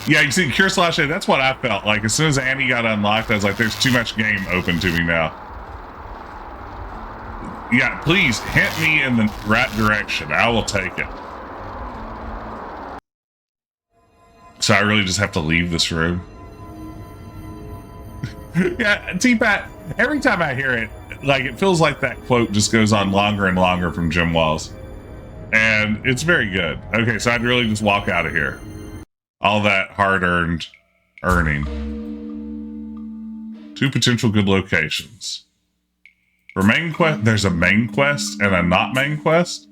Yeah, you see, Cure Slash A, that's what I felt like. As soon as Annie got unlocked, I was like, there's too much game open to me now. Yeah, please hint me in the right direction. I will take it. So I really just have to leave this room? Yeah, T-Pat, every time I hear it, like, it feels like that quote just goes on longer and longer from Jim Walls. And it's very good. Okay, so I'd really just walk out of here. All that hard-earned earning. 2 potential good locations. For main quest, there's a main quest and a not main quest?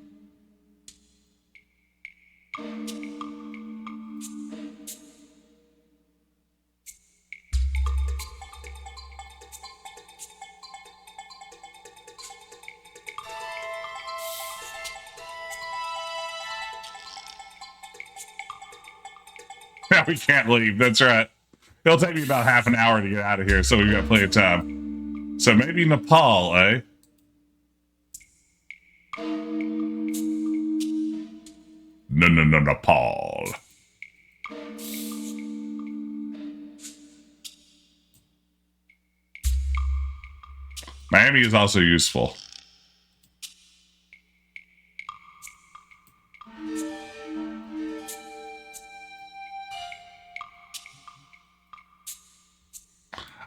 Yeah, we can't leave. That's right. It'll take me about half an hour to get out of here, so we've got plenty of time. So maybe Nepal, eh? No, Nepal. Miami is also useful.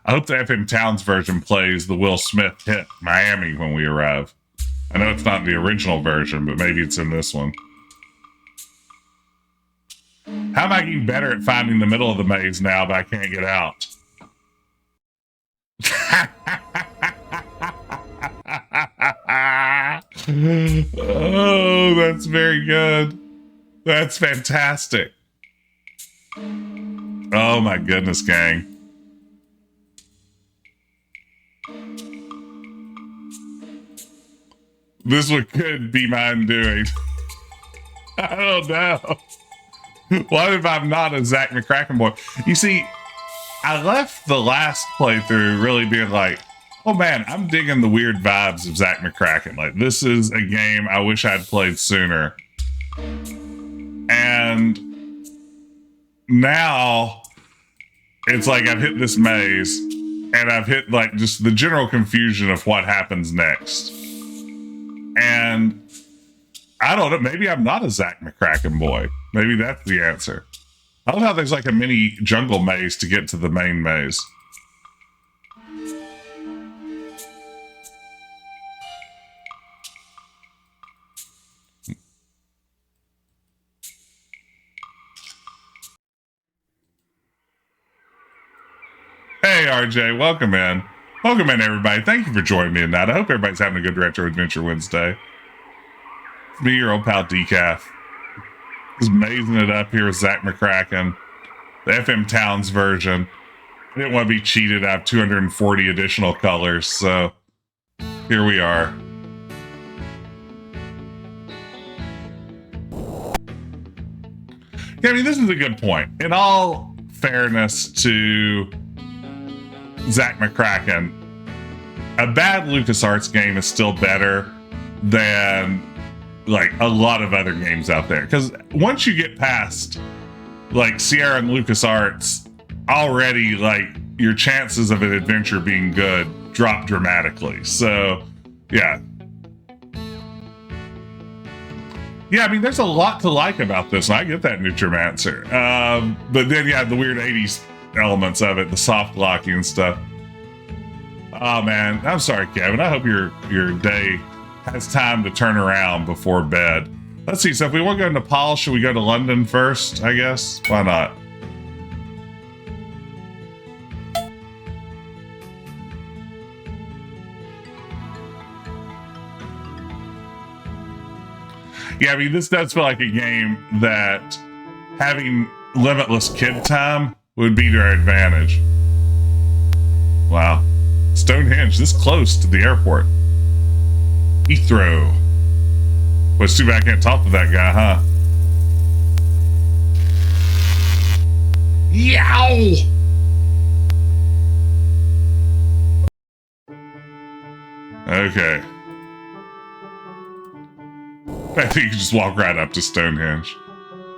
I hope the FMtowns version plays the Will Smith hit Miami when we arrive. I know it's not the original version, but maybe it's in this one. How am I getting better at finding the middle of the maze now, but I can't get out? Oh, that's very good. That's fantastic. Oh my goodness, gang. This one could be my undoing. I don't know. What if I'm not a Zak McKracken boy? You see, I left the last playthrough really being like, oh man, I'm digging the weird vibes of Zak McKracken. Like, this is a game I wish I'd played sooner. And now it's like I've hit this maze and I've hit like just the general confusion of what happens next. And I don't know, maybe I'm not a Zak McKracken boy. Maybe that's the answer. I love how there's like a mini jungle maze to get to the main maze. Hey, RJ, welcome in. Welcome in, everybody. Thank you for joining me tonight. I hope everybody's having a good Retro Adventure Wednesday. It's me, your old pal Decaf. Just mazing it up here with Zak McKracken, the FMtowns version. I didn't want to be cheated. I have 240 additional colors, so here we are. Yeah, I mean, this is a good point. In all fairness to Zak McKracken, a bad LucasArts game is still better than like a lot of other games out there, because once you get past like Sierra and LucasArts, already like your chances of an adventure being good drop dramatically. So yeah, I mean, there's a lot to like about this, and I get that, Nutrimancer. But then you have the weird 80s elements of it, the soft locking and stuff. Oh man, I'm sorry, Kevin. I hope your day has time to turn around before bed. Let's see, so if we want to go to Nepal, should we go to London first, I guess? Why not? Yeah, I mean, this does feel like a game that having limitless kid time would be to our advantage. Wow. Stonehenge, this close to the airport. Heathrow. Well, it's too bad I can't talk to that guy, huh? Yow! Okay. I think you can just walk right up to Stonehenge.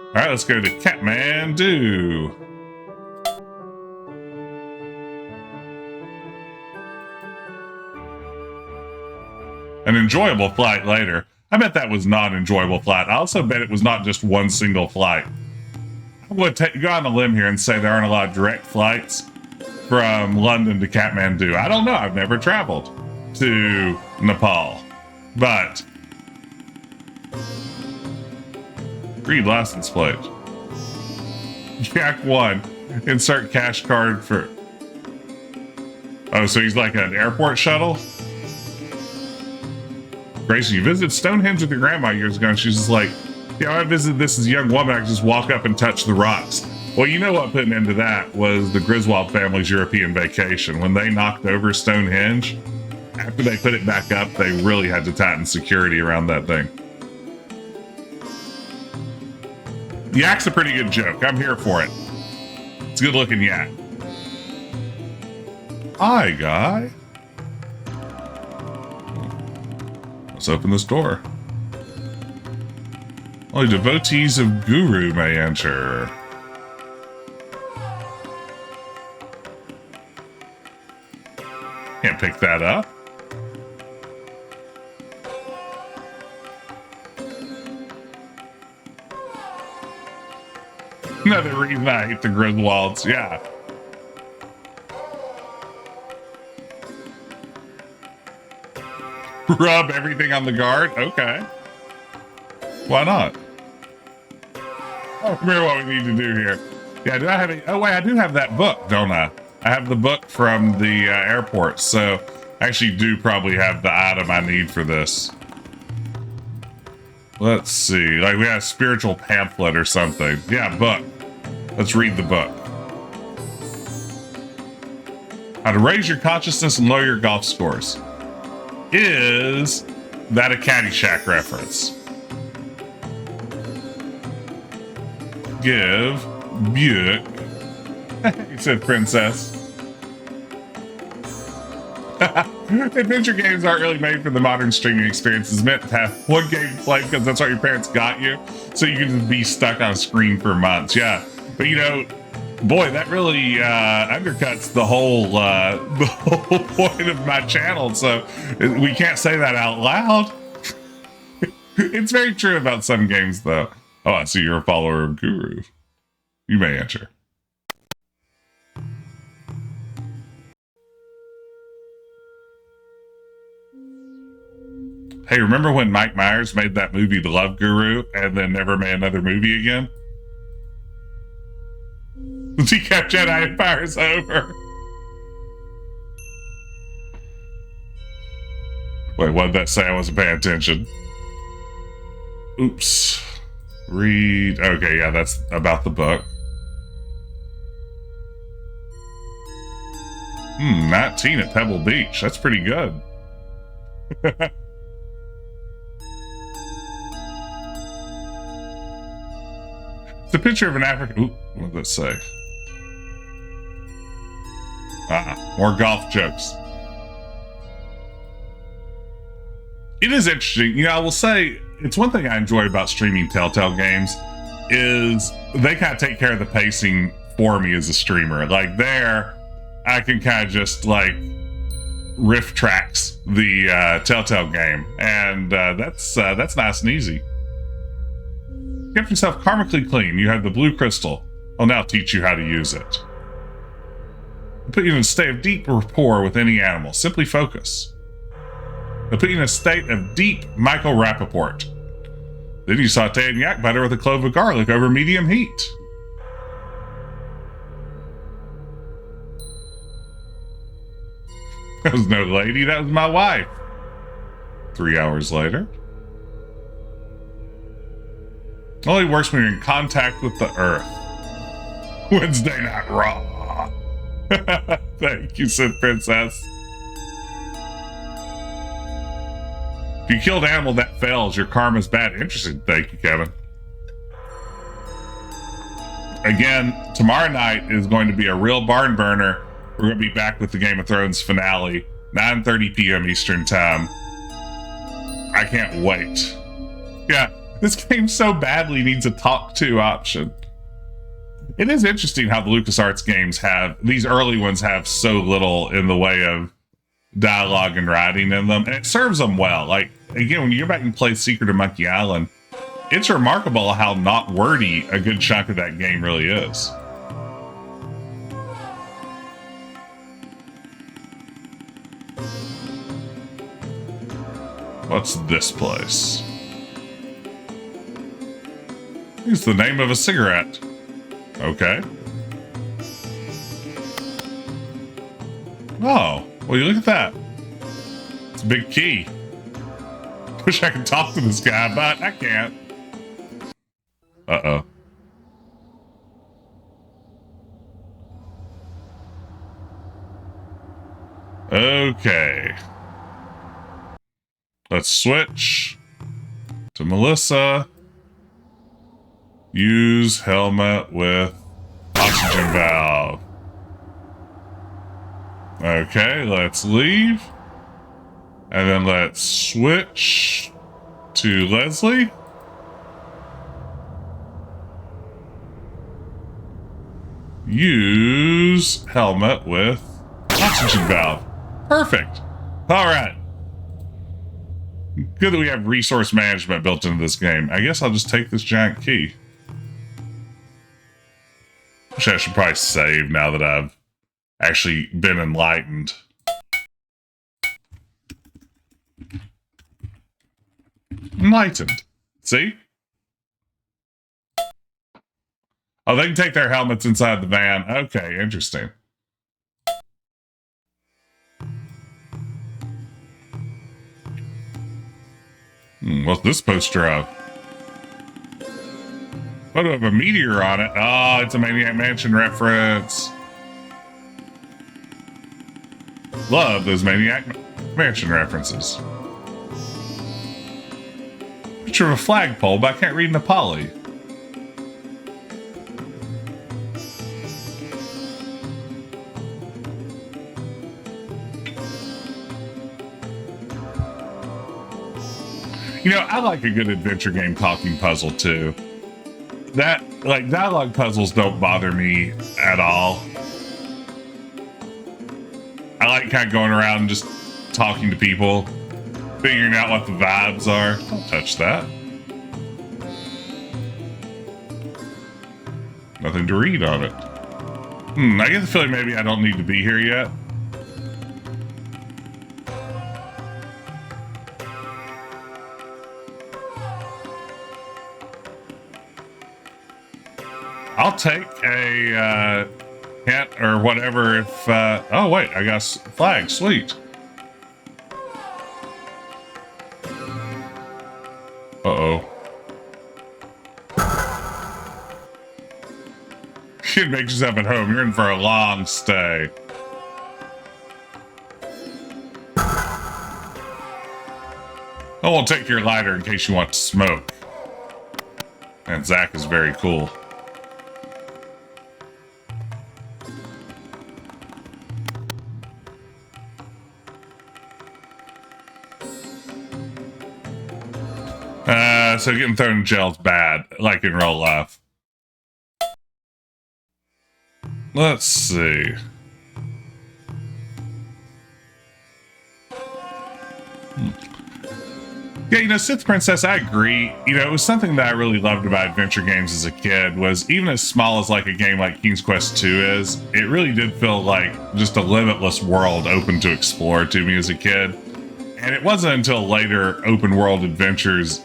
Alright, let's go to Kathmandu. An enjoyable flight later. I bet that was not an enjoyable flight. I also bet it was not just one single flight. I'm going to go on a limb here and say there aren't a lot of direct flights from London to Kathmandu. I don't know. I've never traveled to Nepal. But read license plate. Jack 1. Insert cash card for... Oh, so he's like an airport shuttle? Grayson, you visited Stonehenge with your grandma years ago, and she's just like, yeah, I visited this as a young woman, I could just walk up and touch the rocks. Well, you know what put an end to that was the Griswold family's European vacation. When they knocked over Stonehenge, after they put it back up, they really had to tighten security around that thing. Yak's a pretty good joke. I'm here for it. It's a good looking yak. Hi, guy. Let's open this door. Only devotees of Guru may enter. Can't pick that up. Another reason I hate the Griswolds, yeah. Rub everything on the guard? Okay. Why not? Oh, remember what we need to do here. Yeah, do I have any... Oh, wait, I do have that book, don't I? I have the book from the airport, so I actually do probably have the item I need for this. Let's see. Like, we have a spiritual pamphlet or something. Yeah, book. Let's read the book. How to raise your consciousness and lower your golf scores. Is that a Caddyshack reference? give Buick. He said princess. Adventure games aren't really made for the modern streaming experience. It's meant to have one game to play because that's what your parents got you, so you can just be stuck on a screen for months. Yeah, but boy, that really undercuts the whole point of my channel. So we can't say that out loud. It's very true about some games, though. Oh, I see you're a follower of Guru. You may enter. Hey, remember when Mike Myers made that movie The Love Guru and then never made another movie again? The Decap Jedi Empire is over. Wait, what did that say? I wasn't paying attention. Oops. Read. Okay, yeah, that's about the book. 19 at Pebble Beach. That's pretty good. It's a picture of an African. Ooh, what does that say? More golf jokes. It is interesting. I will say it's one thing I enjoy about streaming Telltale games is they kind of take care of the pacing for me as a streamer. Like there, I can kind of just like riff tracks the Telltale game, and that's nice and easy. Get yourself karmically clean. You have the blue crystal. I'll now teach you how to use it. Put you in a state of deep rapport with any animal. Simply focus. They'll put you in a state of deep Michael Rappaport. Then you saute in yak butter with a clove of garlic over medium heat. That was no lady, that was my wife. 3 hours later. Only works when you're in contact with the earth. Wednesday Night Raw. Thank you, said Princess. If you kill an animal that fails, your karma's bad. Interesting. Thank you, Kevin. Again, tomorrow night is going to be a real barn burner. We're going to be back with the Game of Thrones finale, 9:30 p.m. Eastern Time. I can't wait. Yeah, this game so badly needs a talk to option. It is interesting how the LucasArts games these early ones have so little in the way of dialogue and writing in them, and it serves them well. Like, again, when you go back and play Secret of Monkey Island, it's remarkable how not wordy a good chunk of that game really is. What's this place? It's the name of a cigarette. Okay. Oh, well, you look at that. It's a big key. Wish I could talk to this guy, but I can't. Uh-oh. Okay. Let's switch to Melissa. Use helmet with oxygen valve. Okay, let's leave. And then let's switch to Leslie. Use helmet with oxygen valve. Perfect. All right. Good that we have resource management built into this game. I guess I'll just take this giant key. Which I should probably save now that I've actually been enlightened. Enlightened. See? Oh, they can take their helmets inside the van. Okay, interesting. What's this poster of? Photo of a meteor on it. Oh, it's a Maniac Mansion reference. Love those Maniac Mansion references. Picture of a flagpole, but I can't read Nepali. You know, I like a good adventure game talking puzzle too. That, like, dialogue puzzles don't bother me at all. I like kind of going around and just talking to people, figuring out what the vibes are. Don't touch that. Nothing to read on it. I get the feeling maybe I don't need to be here yet. I'll take a hint or whatever if, oh wait, I got a flag, sweet. Uh-oh. You make yourself at home, you're in for a long stay. Oh, we'll take your lighter in case you want to smoke. And Zach is very cool. So getting thrown in jail is bad, like in real life. Let's see. Yeah, you know, Sith Princess, I agree. You know, it was something that I really loved about adventure games as a kid was even as small as like a game like King's Quest II is, it really did feel like just a limitless world open to explore to me as a kid. And it wasn't until later open world adventures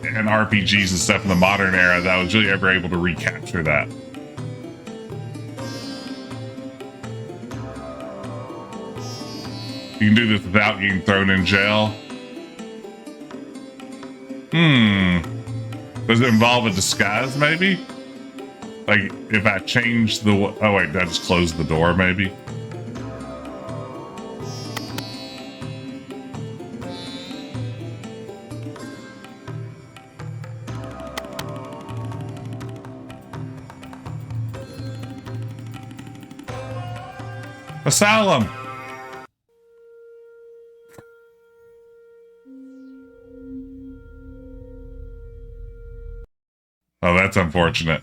and RPGs and stuff in the modern era that I was really ever able to recapture that. You can do this without getting thrown in jail. Does it involve a disguise, maybe? Like, if I change the... Oh, wait, did I just close the door, maybe? Asylum! Oh, that's unfortunate.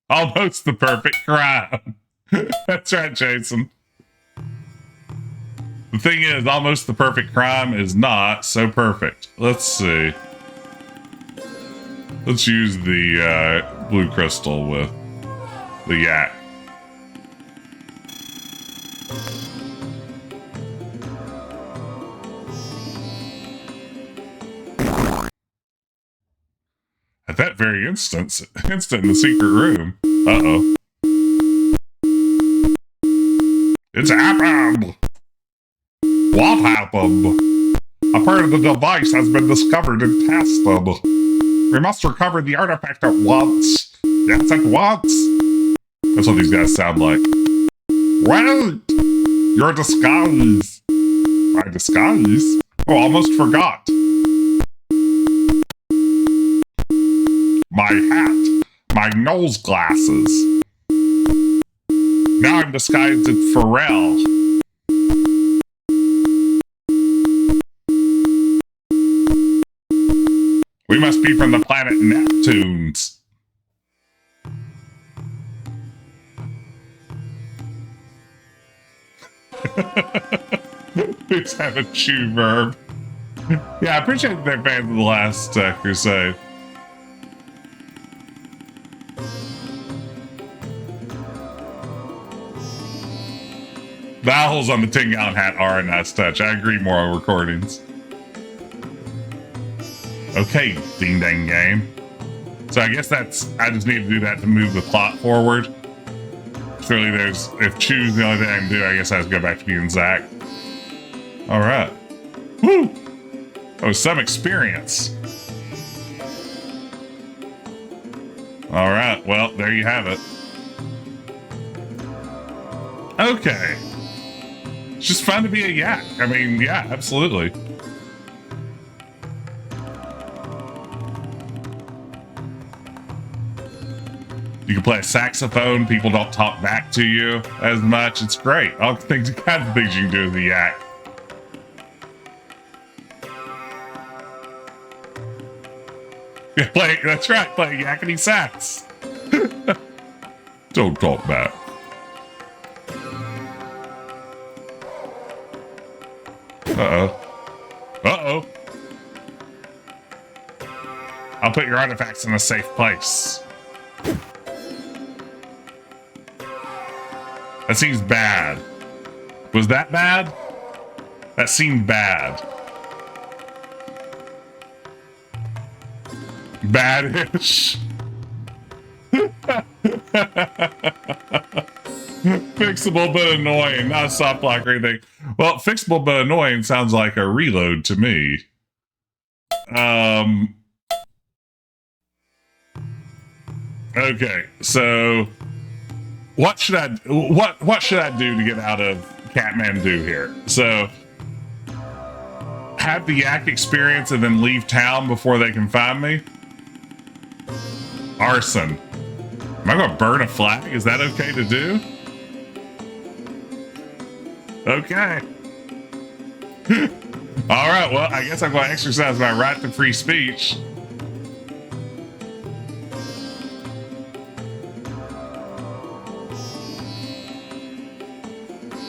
Almost the perfect crime. That's right, Jason. The thing is, almost the perfect crime is not so perfect. Let's see. Let's use the blue crystal with the yak. At that very instant in the secret room. Uh-oh. It's happened! What happened? A part of the device has been discovered and tested. We must recover the artifact at once. Yes, at once. That's what these guys sound like. Wait! Your disguise. My disguise? Oh, almost forgot. My hat. My nose glasses. Now I'm disguised as Pharrell. We must be from the planet Neptunes. Who's have a chew verb? Yeah, I appreciate that they're fans of the last Crusade. The owls on the 10-gallon hat are a nice touch. I agree more on recordings. Okay, ding dang game. So I guess I just need to do that to move the plot forward. Surely if choose the only thing I can do, I guess I have to go back to being Zach. Alright. Woo! That was some experience. Alright, well, there you have it. Okay. It's just fun to be a yak. I mean, yeah, absolutely. You can play a saxophone. People don't talk back to you as much. It's great. All kinds of things you can do with the yak. Yeah, that's right. Play yakety sax. Don't talk back. Uh-oh. Uh-oh. I'll put your artifacts in a safe place. That seems bad. Was that bad? That seemed bad. Badish. Fixable but annoying. Not a soft block or anything. Well, fixable but annoying sounds like a reload to me. Okay, so what should I do to get out of Kathmandu here? So have the yak experience and then leave town before they can find me? Arson. Am I gonna burn a flag? Is that okay to do? Okay. All right, well, I guess I'm going to exercise my right to free speech.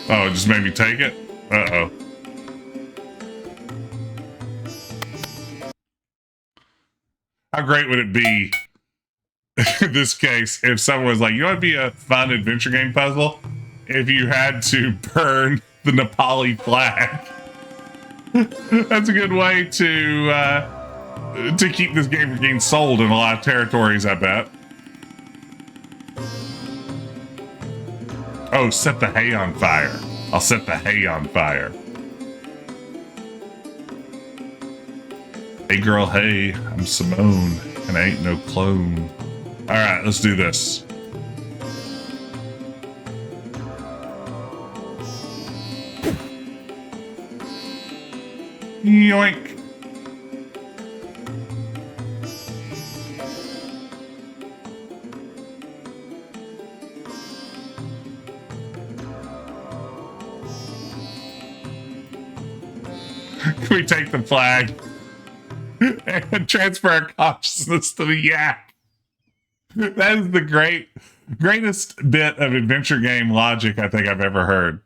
Oh, it just made me take it? Uh-oh. How great would it be, in this case, if someone was like, you know what'd be a fun adventure game puzzle? If you had to burn the Nepali flag. That's a good way to keep this game from getting sold in a lot of territories, I bet. Oh, set the hay on fire. I'll set the hay on fire. Hey girl, hey, I'm Simone, and I ain't no clone. All right, let's do this. Yoink. Can we take the flag and transfer our consciousness to the yak? That is the greatest bit of adventure game logic I think I've ever heard.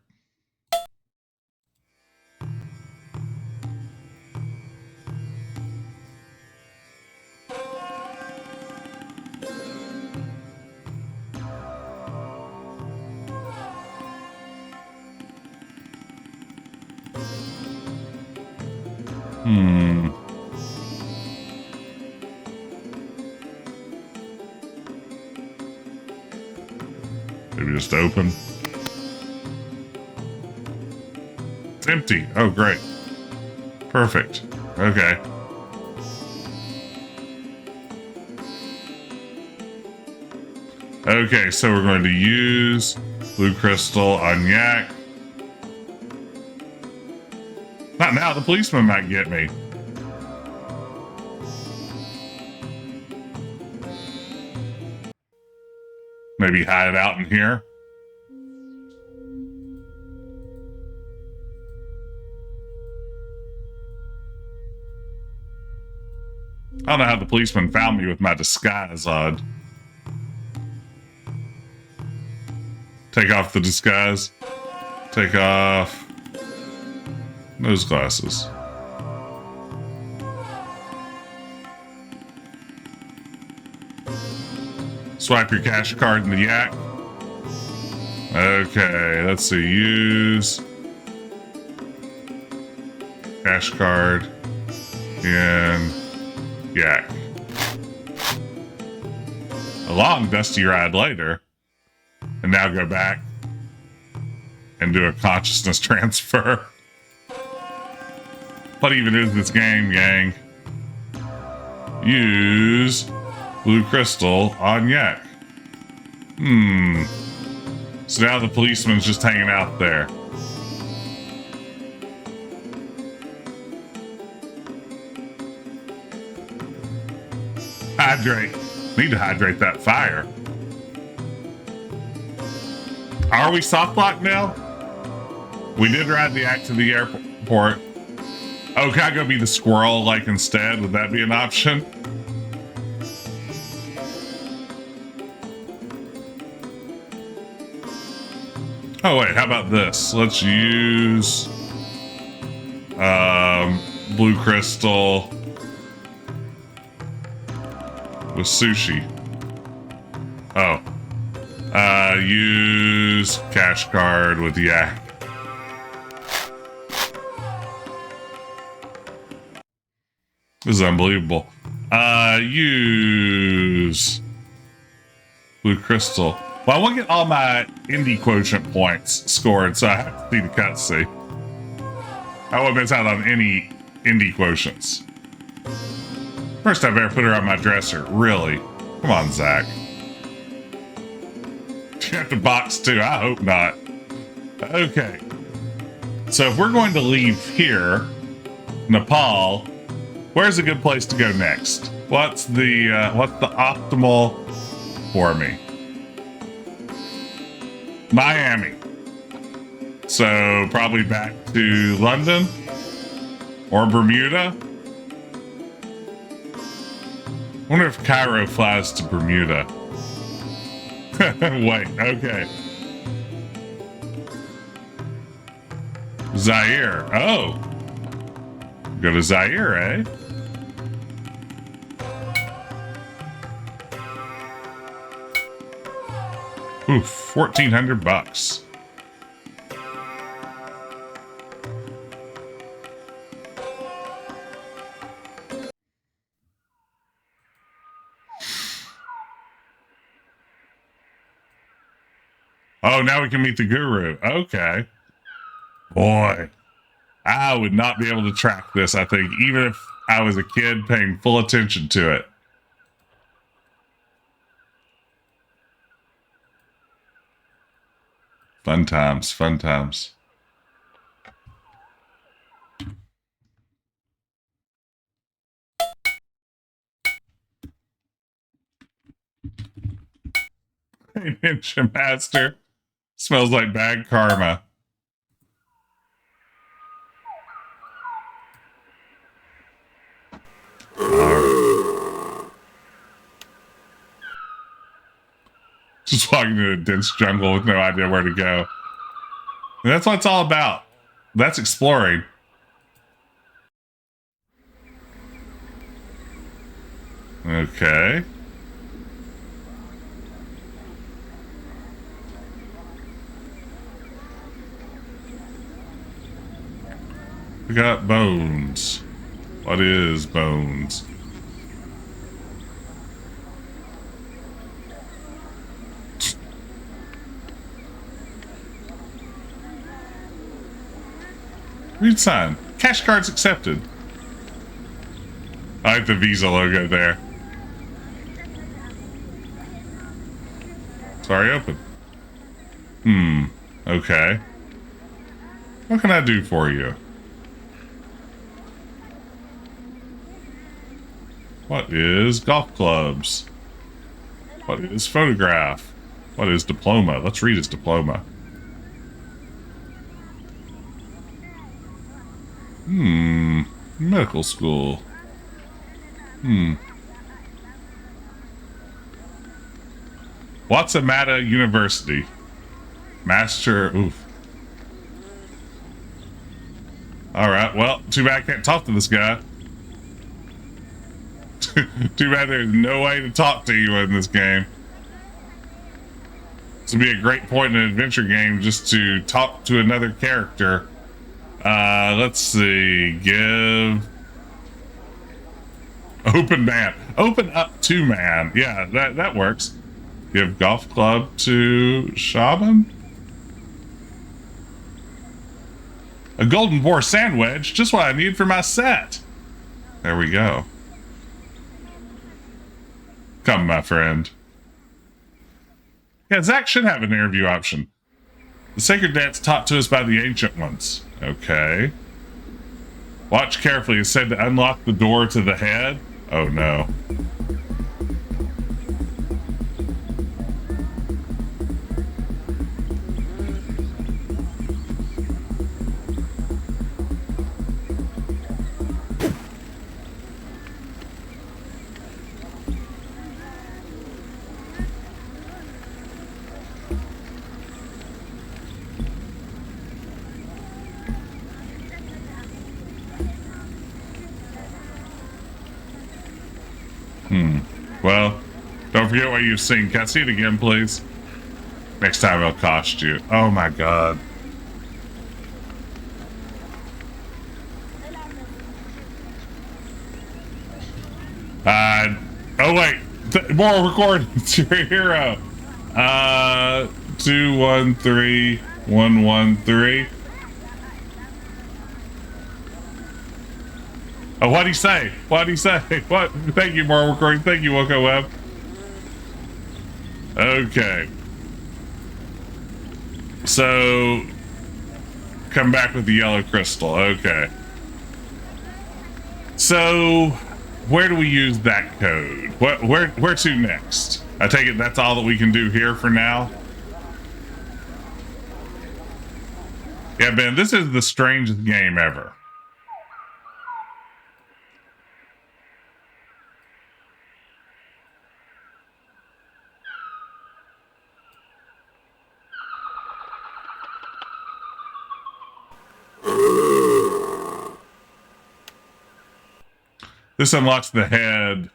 Maybe just open. It's empty. Oh, great. Perfect. Okay. Okay, so we're going to use blue crystal on yak. Not now, the policeman might get me. Maybe hide out in here. I don't know how the policeman found me with my disguise on. Take off the disguise. Take off nose glasses. Swipe your cash card in the yak. Okay, let's see. Use cash card in yak. A long dusty ride later. And now go back and do a consciousness transfer. What even is this game, gang? Use blue crystal on yak. So now the policeman's just hanging out there. Hydrate. Need to hydrate that fire. Are we soft locked now? We did ride the act to the airport. Oh, can I go be the squirrel like instead? Would that be an option? Oh wait, how about this? Let's use blue crystal with sushi. Oh. Use cash card with yak. This is unbelievable. Use blue crystal. Well, I want to get all my indie quotient points scored, so I have to see the cutscene. I won't miss out on any indie quotients. First, I better put her on my dresser. Really? Come on, Zach. You have to box too. I hope not. Okay. So if we're going to leave here, Nepal, where's a good place to go next? What's the optimal for me? Miami. So probably back to London or Bermuda. Wonder if Cairo flies to Bermuda. Wait, okay. Zaire. Oh. Go to Zaire, eh? Oof, $1,400. Oh, now we can meet the guru. Okay. Boy, I would not be able to track this, I think, even if I was a kid paying full attention to it. Fun times, fun times. Hey, Ninja Master. Smells like bad karma. Just walking into a dense jungle with no idea where to go. And that's what it's all about. That's exploring. Okay. We got bones. What is bones? Read sign. Cash cards accepted. I like the Visa logo there. Sorry, open. Okay. What can I do for you? What is golf clubs? What is photograph? What is diploma? Let's read his diploma. Medical school. Watsamata University. Master, oof. Alright, well, too bad I can't talk to this guy. Too bad there's no way to talk to you in this game. This would be a great point in an adventure game just to talk to another character. Let's see. Give open man. Open up to man. Yeah, that works. Give golf club to shaman. A golden boar sand wedge. Just what I need for my set. There we go. Come, my friend. Yeah, Zach should have an interview option. The sacred dance taught to us by the ancient ones. Okay. Watch carefully. It's said to unlock the door to the head. Oh no. Well, don't forget what you've seen. Can I see it again, please? Next time it'll cost you. Oh my god. Oh wait. More recordings. You're a hero. 213113. Oh, what'd he say? What'd he say? What? Thank you, more recording. Thank you, Woko Web. Okay. So, come back with the yellow crystal. Okay. So, where do we use that code? Where to next? I take it that's all that we can do here for now. Yeah, Ben, this is the strangest game ever. This unlocks the head.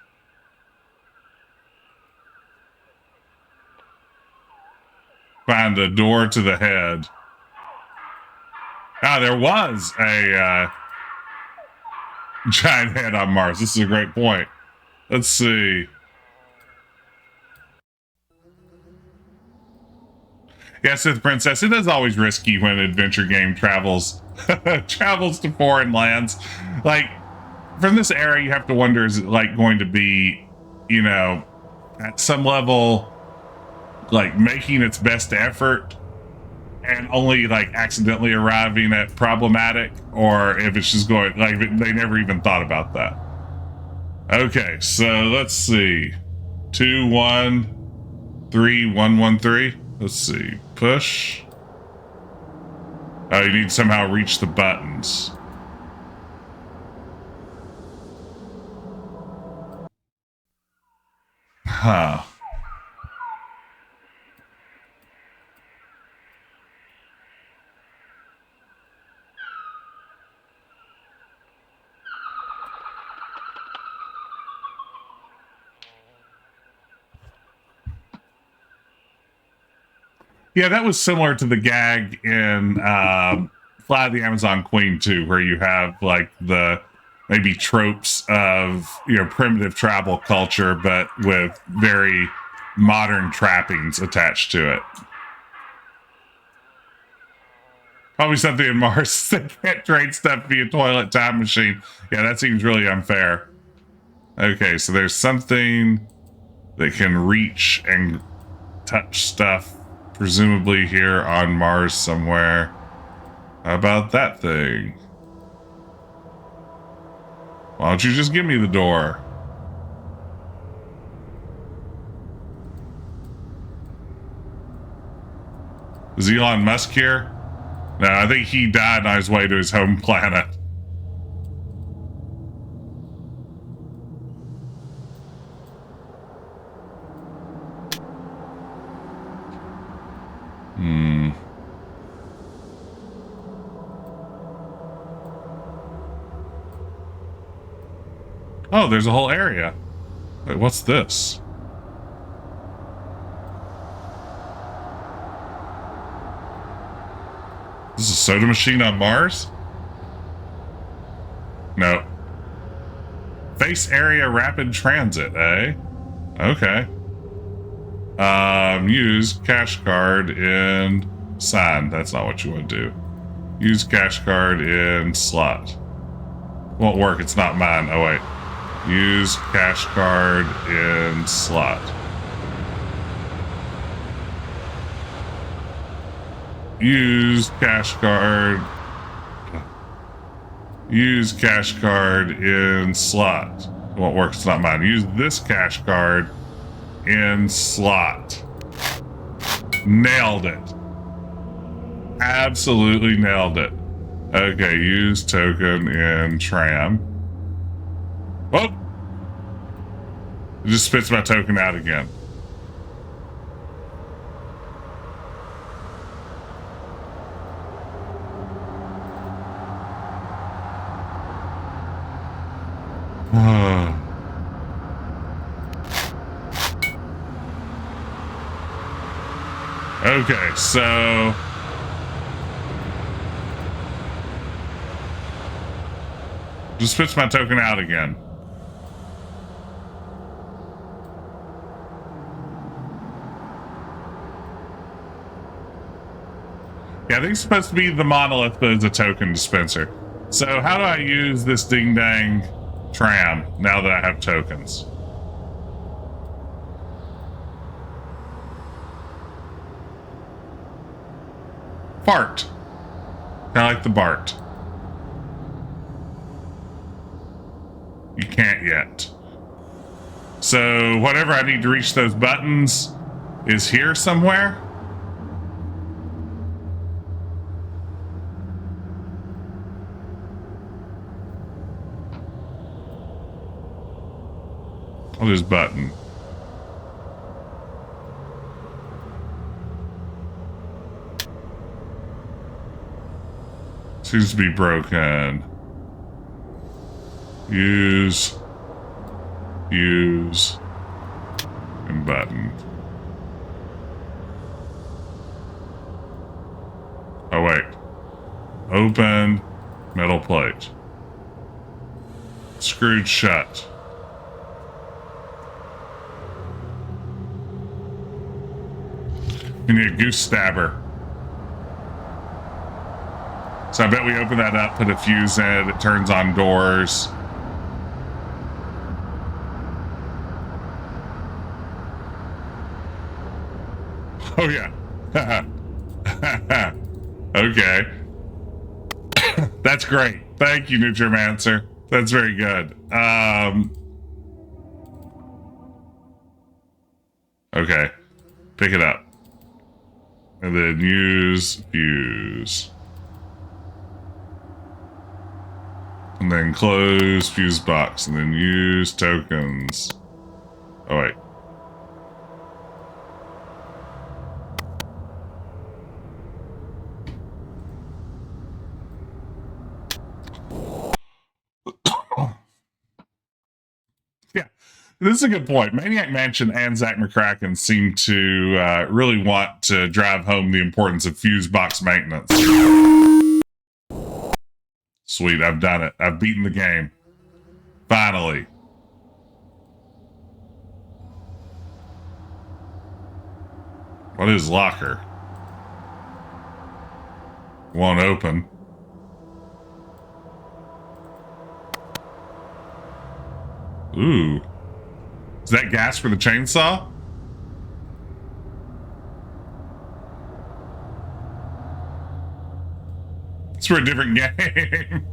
Find a door to the head. Ah, there was a giant head on Mars. This is a great point. Let's see. Yeah, Sith Princess, it is always risky when an adventure game travels to foreign lands. Like, from this era, you have to wonder, is it like going to be, you know, at some level, like making its best effort and only like accidentally arriving at problematic, or if it's just going, like, they never even thought about that. Okay, so let's see. 213113. Let's see. Push. Oh, you need to somehow reach the buttons. Huh. Yeah, that was similar to the gag in Fly the Amazon Queen 2, where you have like the maybe tropes of, you know, primitive travel culture, but with very modern trappings attached to it. Probably something in Mars. They can't trade stuff via toilet time machine. Yeah, that seems really unfair. Okay, so there's something that can reach and touch stuff, presumably here on Mars somewhere. How about that thing? Why don't you just give me the door? Is Elon Musk here? No, I think he died on his way to his home planet. Oh, there's a whole area. Wait, what's this? This is a soda machine on Mars? No. Face area rapid transit, eh? Okay. Use cash card in sign. That's not what you want to do. Use cash card in slot. Won't work, it's not mine. Oh wait. Use cash card in slot. Use cash card. Use cash card in slot. It won't work, it's not mine. Use this cash card in slot. Nailed it. Absolutely nailed it. Okay, use token in tram. Oh! It just spits my token out again. Okay, so just spits my token out again. Yeah, I think it's supposed to be the monolith, but it's a token dispenser. So how do I use this ding-dang tram now that I have tokens? Fart. Kind of like the Bart. You can't yet. So whatever I need to reach those buttons is here somewhere. Oh, there's button. Seems to be broken. Use, and button. Oh wait. Open metal plate. Screwed shut. We need a goose stabber. So I bet we open that up, put a fuse in it, it turns on doors. Oh yeah. Okay. That's great. Thank you, Nutrimancer. That's very good. Okay. Pick it up. And then use fuse. And then close fuse box. And then use tokens. Oh, wait. Yeah, this is a good point. Maniac Mansion and Zak McKracken seem to really want to drive home the importance of fuse box maintenance. Sweet, I've done it. I've beaten the game. Finally. What is locker? Won't open. Ooh. Is that gas for the chainsaw? It's for a different game.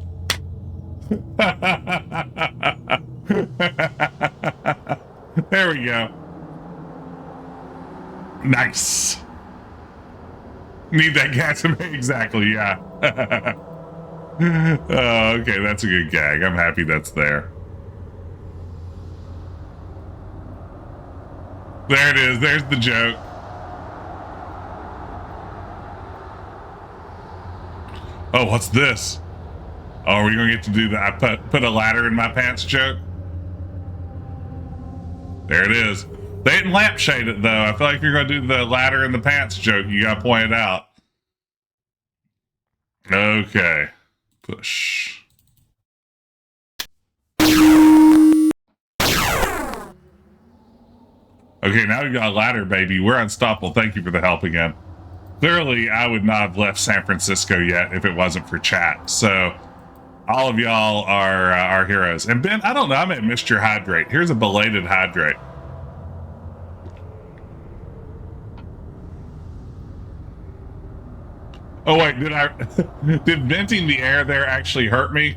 There we go. Nice. Need that gas. Exactly, yeah. Oh, okay, that's a good gag. I'm happy that's there. There it is. There's the joke. Oh, what's this? Oh, are we gonna get to do the I put a ladder in my pants joke? There it is. They didn't lampshade it though. I feel like if you're gonna do the ladder in the pants joke, you gotta point it out. Okay. Push. Okay, now we got a ladder, baby. We're unstoppable. Thank you for the help again. Clearly, I would not have left San Francisco yet if it wasn't for chat. So, all of y'all are our heroes. And Ben, I don't know. I may have missed your hydrate. Here's a belated hydrate. Oh wait, did venting the air there actually hurt me?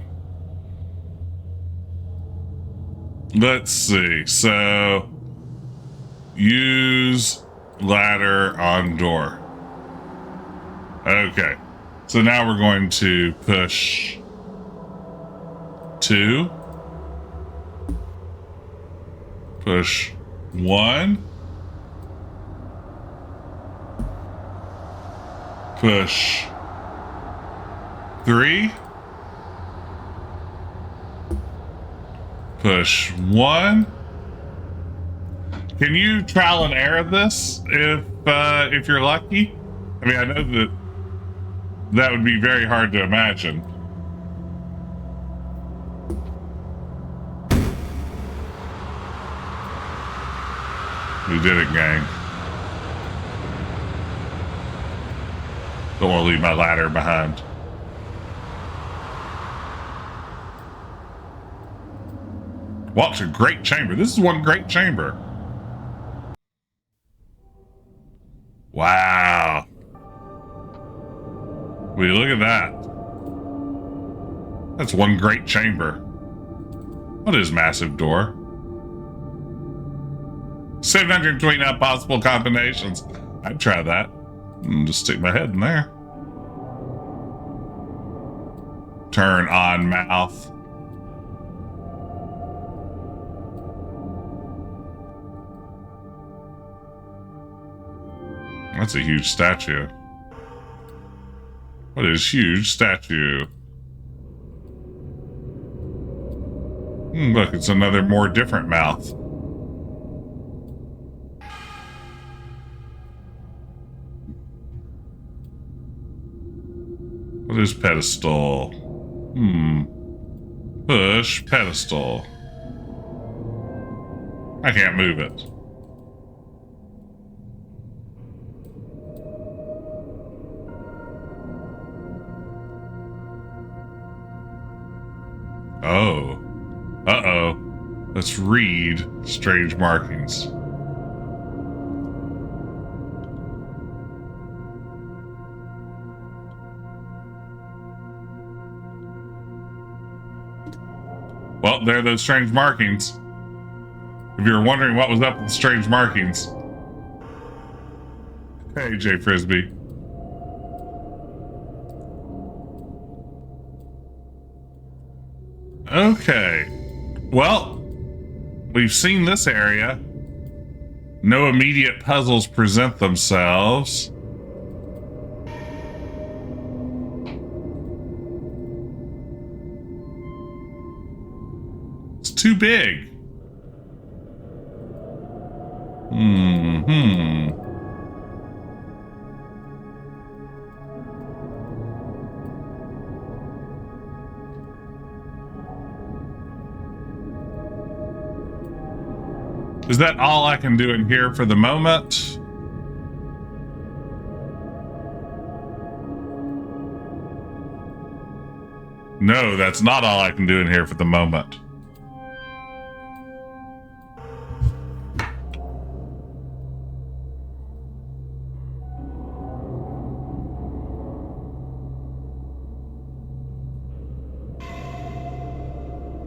Let's see. So, use ladder on door. Okay. So now we're going to push 2. Push 1. Push 3. Push 1. Can you trial and error this if you're lucky? I mean, I know that would be very hard to imagine. We did it, gang. Don't want to leave my ladder behind. Well, it's a great chamber. This is one great chamber. Wow. Will you look at that? That's one great chamber. What is massive door? 729 possible combinations. I'd try that. Just stick my head in there. Turn on mouth. That's a huge statue. What is huge statue? Look, it's another more different mouth. What is pedestal? Push pedestal. I can't move it. Oh. Uh-oh. Let's read strange markings. Well, there are those strange markings. If you're wondering what was up with the strange markings. Hey, Jay Frisbee. Okay. Well, we've seen this area. No immediate puzzles present themselves. It's too big. Is that all I can do in here for the moment? No, that's not all I can do in here for the moment.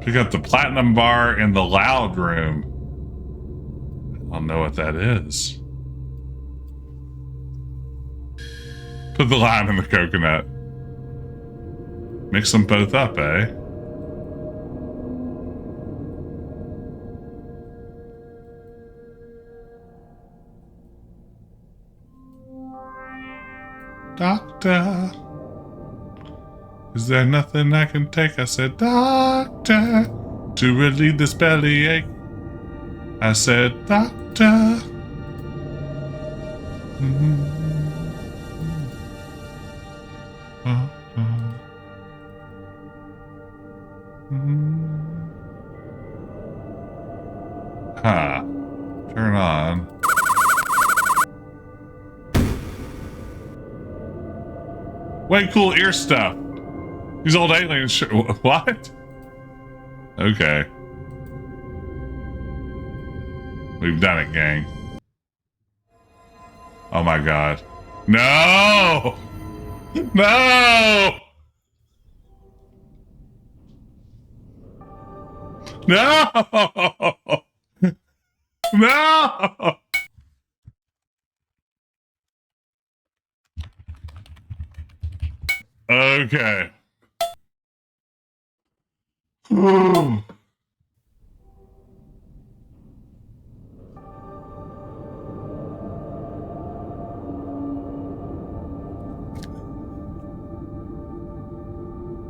Pick up the platinum bar in the loud room. I don't know what that is. Put the lime in the coconut. Mix them both up, eh? Doctor, is there nothing I can take? I said, doctor, to relieve this bellyache. I said, doctor. Turn on. Way cool ear stuff. These old aliens. What? Okay. We've done it, gang. Oh my god. No! No! No! No! Okay.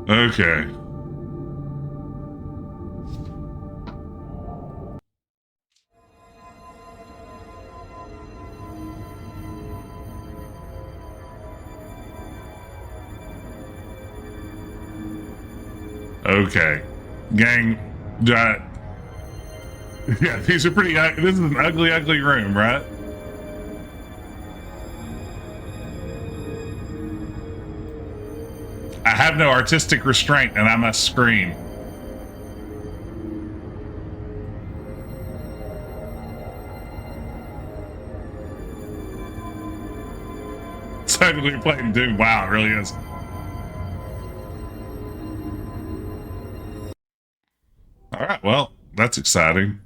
Okay. Okay. Gang, yeah, these are pretty, this is an ugly, ugly room, right? I have no artistic restraint and I must scream. Technically playing Doom. Wow, it really is. All right, well, that's exciting.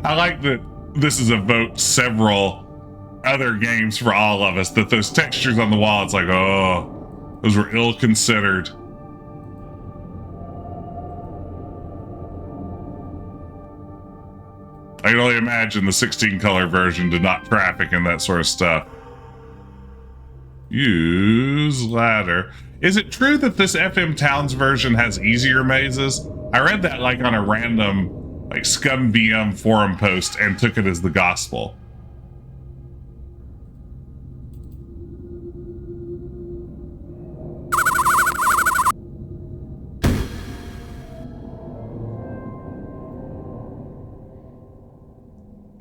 I like that this has evoked several other games for all of us, that those textures on the wall, it's like, oh, those were ill-considered. I can only imagine the 16-color version did not traffic in that sort of stuff. Use ladder. Is it true that this FM Towns version has easier mazes? I read that like on a random like SCUMM forum post and took it as the gospel.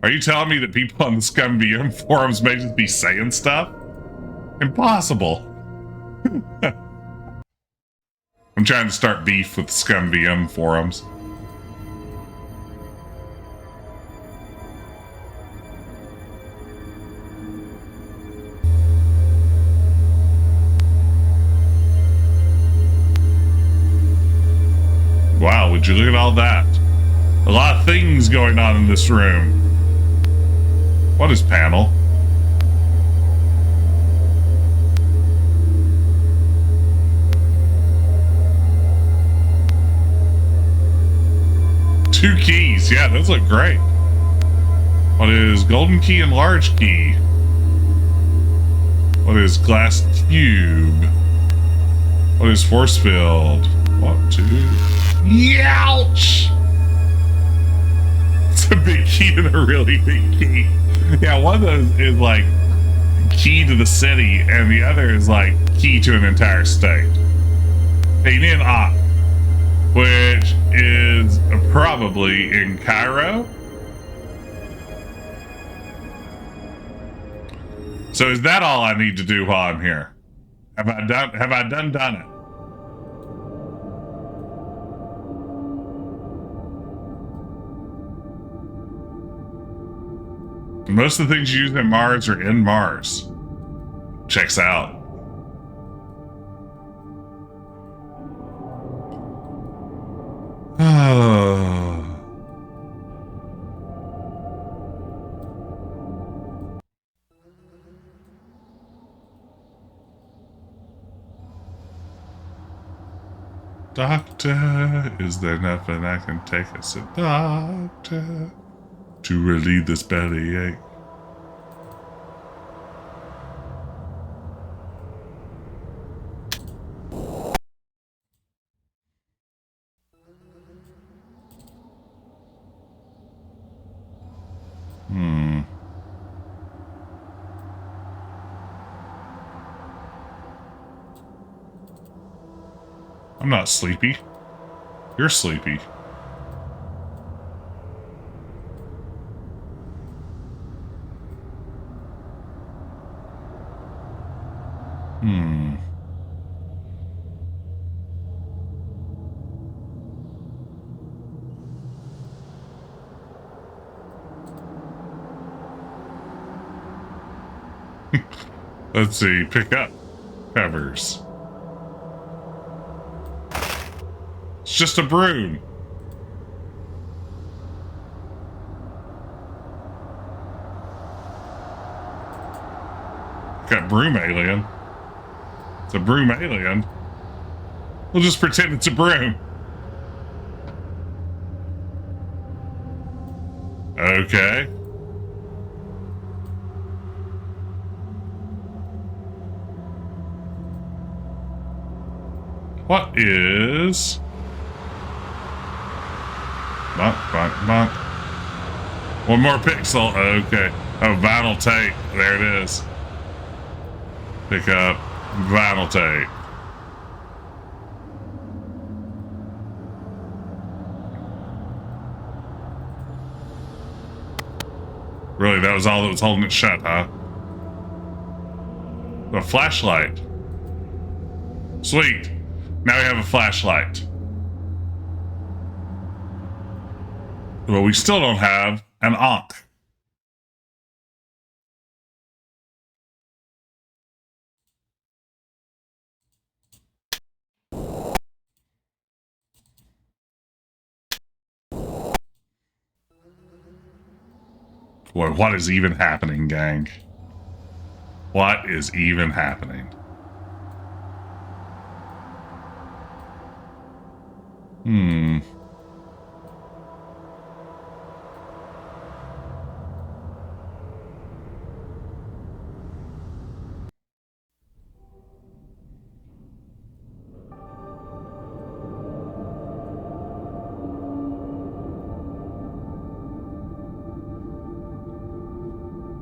Are you telling me that people on the SCUMM forums may just be saying stuff? Impossible. I'm trying to start beef with SCUMM forums. Wow, would you look at all that? A lot of things going on in this room. What is panel? Two keys. Yeah, those look great. What is golden key and large key? What is glass cube? What is force field? 1, 2. Youch! It's a big key and a really big key. Yeah, one of those is like key to the city, and the other is like key to an entire state. Alien Op, which is probably in Cairo. So is that all I need to do while I'm here? Have I done it? Most of the things you use in Mars are in Mars. Checks out. Doctor, is there nothing I can take us a doctor to relieve this bellyache? I'm not sleepy. You're sleepy. Let's see. Pick up covers. It's just a broom. Got broom alien. It's a broom alien. We'll just pretend it's a broom. Okay. What is... Bonk, bonk, bonk. One more pixel. Okay. Oh, vinyl tape. There it is. Pick up vinyl tape. Really, that was all that was holding it shut, huh? A flashlight. Sweet. Now we have a flashlight. Well, we still don't have an ankh. Boy, what is even happening, gang? What is even happening?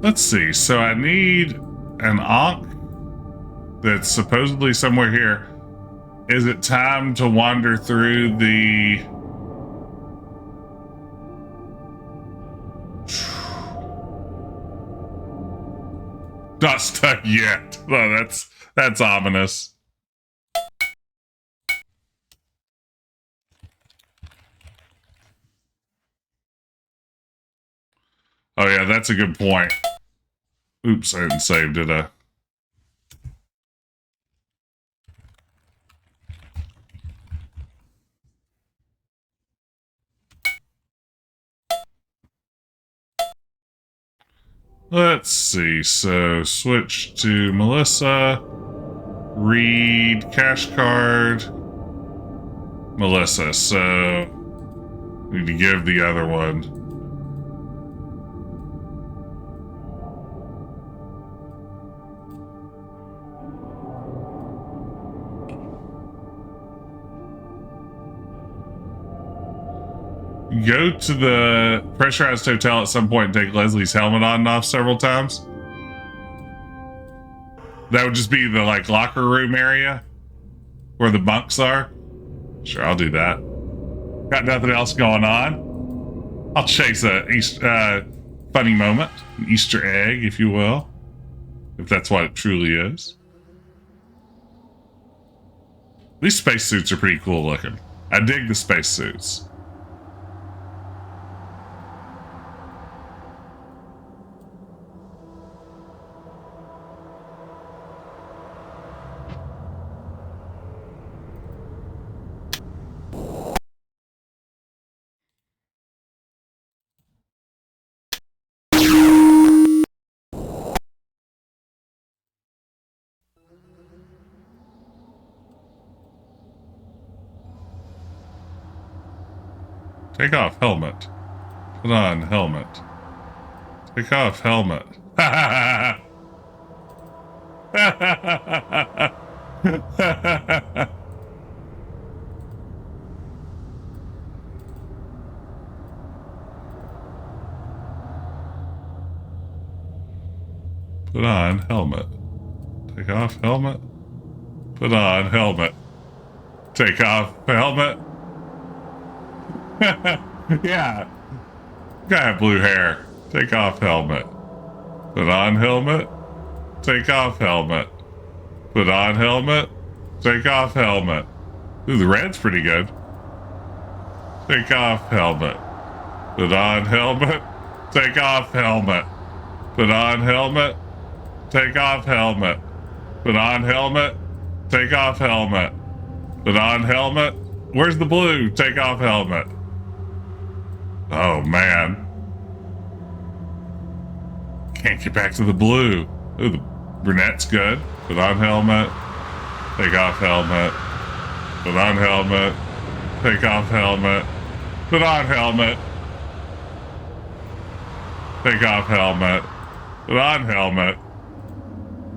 Let's see. So I need an ankh that's supposedly somewhere here. Is it time to wander through the... Not stuck yet. Oh, that's ominous. Oh yeah, that's a good point. Oops, I didn't save, did I? Let's see. So switch to Melissa. Read cash card. Melissa. So need to give the other one. Go to the pressurized hotel at some point and take Leslie's helmet on and off several times. That would just be the like locker room area where the bunks are. Sure, I'll do that. Got nothing else going on. I'll chase a funny moment, an Easter egg, if you will, if that's what it truly is. These spacesuits are pretty cool looking. I dig the spacesuits. Take off helmet. Put on helmet. Take off helmet. Put on helmet. Take off helmet. Put on helmet. Take off helmet. Yeah. Guy have blue hair. Take off helmet. Put on helmet. Take off helmet. Put on helmet. Take off helmet. Ooh, the red's pretty good. Take off helmet. Put on helmet. Take off helmet. Put on helmet. Take off helmet. Put on helmet. Take off helmet. Put on helmet. Where's the blue? Take off helmet. Oh, man. Can't get back to the blue. Ooh, the brunette's good. Put on helmet. Take off helmet. Put on helmet. Take off helmet. Put on helmet. Take off helmet. Put on helmet.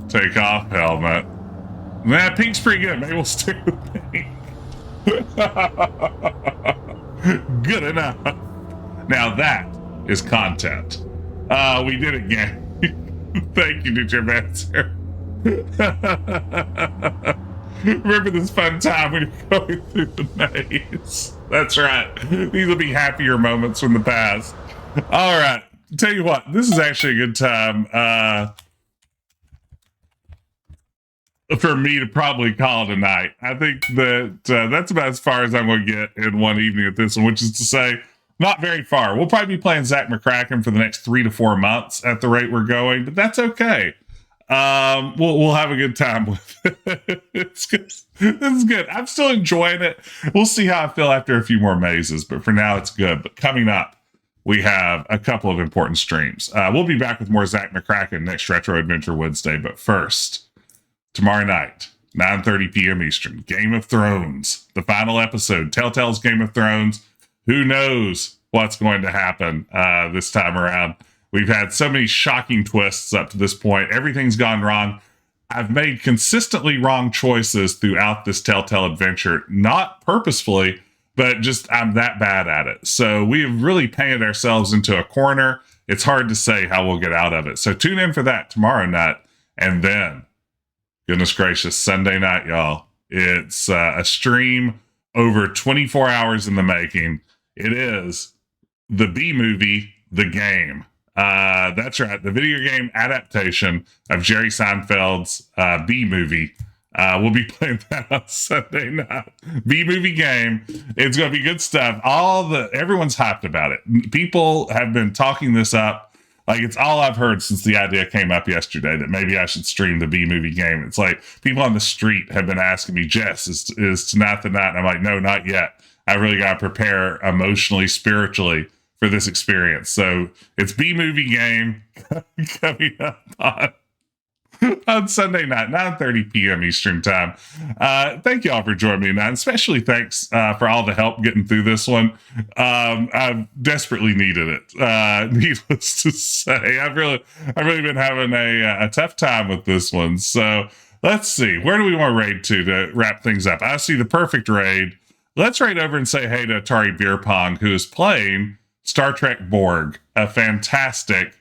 Take off helmet. Nah, pink's pretty good. Maybe we'll stick with pink. Good enough. Now is content. We did it again. Thank you, Nutrimancer. Remember this fun time when you're going through the maze? That's right. These will be happier moments from the past. All right. Tell you what, this is actually a good time for me to probably call it a night. I think that that's about as far as I'm going to get in one evening at this one, which is to say, not very far. We'll probably be playing Zak McKracken for the next 3 to 4 months at the rate we're going, but that's okay. We'll have a good time with it. It's good. This is good. I'm still enjoying it. We'll see how I feel after a few more mazes, but for now it's good. But coming up, we have a couple of important streams. We'll be back with more Zak McKracken next Retro Adventure Wednesday, but first, tomorrow night, 9:30 p.m. Eastern, Game of Thrones, the final episode, Telltale's Game of Thrones. Who knows what's going to happen this time around? We've had so many shocking twists up to this point. Everything's gone wrong. I've made consistently wrong choices throughout this Telltale adventure, not purposefully, but just I'm that bad at it. So we have really painted ourselves into a corner. It's hard to say how we'll get out of it. So tune in for that tomorrow night. And then, goodness gracious, Sunday night, y'all. It's a stream over 24 hours in the making. It is the B movie, The Game. That's right. The video game adaptation of Jerry Seinfeld's B movie. We'll be playing that on Sunday night. B movie game. It's going to be good stuff. Everyone's hyped about it. People have been talking this up. Like, it's all I've heard since the idea came up yesterday that maybe I should stream the B movie game. It's like people on the street have been asking me, Jess, is tonight the night? And I'm like, no, not yet. I really got to prepare emotionally, spiritually for this experience. So it's B movie game coming up on Sunday night, 9:30 p.m. Eastern time. Thank you all for joining me tonight. Especially thanks for all the help getting through this one. I've desperately needed it. Needless to say, I've really been having a tough time with this one. So let's see, where do we want to raid to wrap things up? I see the perfect raid. Let's raid over and say hey to Atari Beer Pong, who is playing Star Trek Borg, a fantastic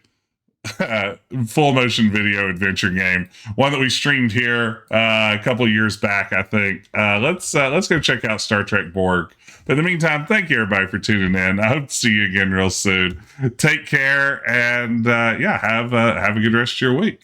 full motion video adventure game, one that we streamed here a couple years back, I think. Let's go check out Star Trek Borg. But in the meantime, thank you everybody for tuning in. I hope to see you again real soon. Take care, and have a good rest of your week.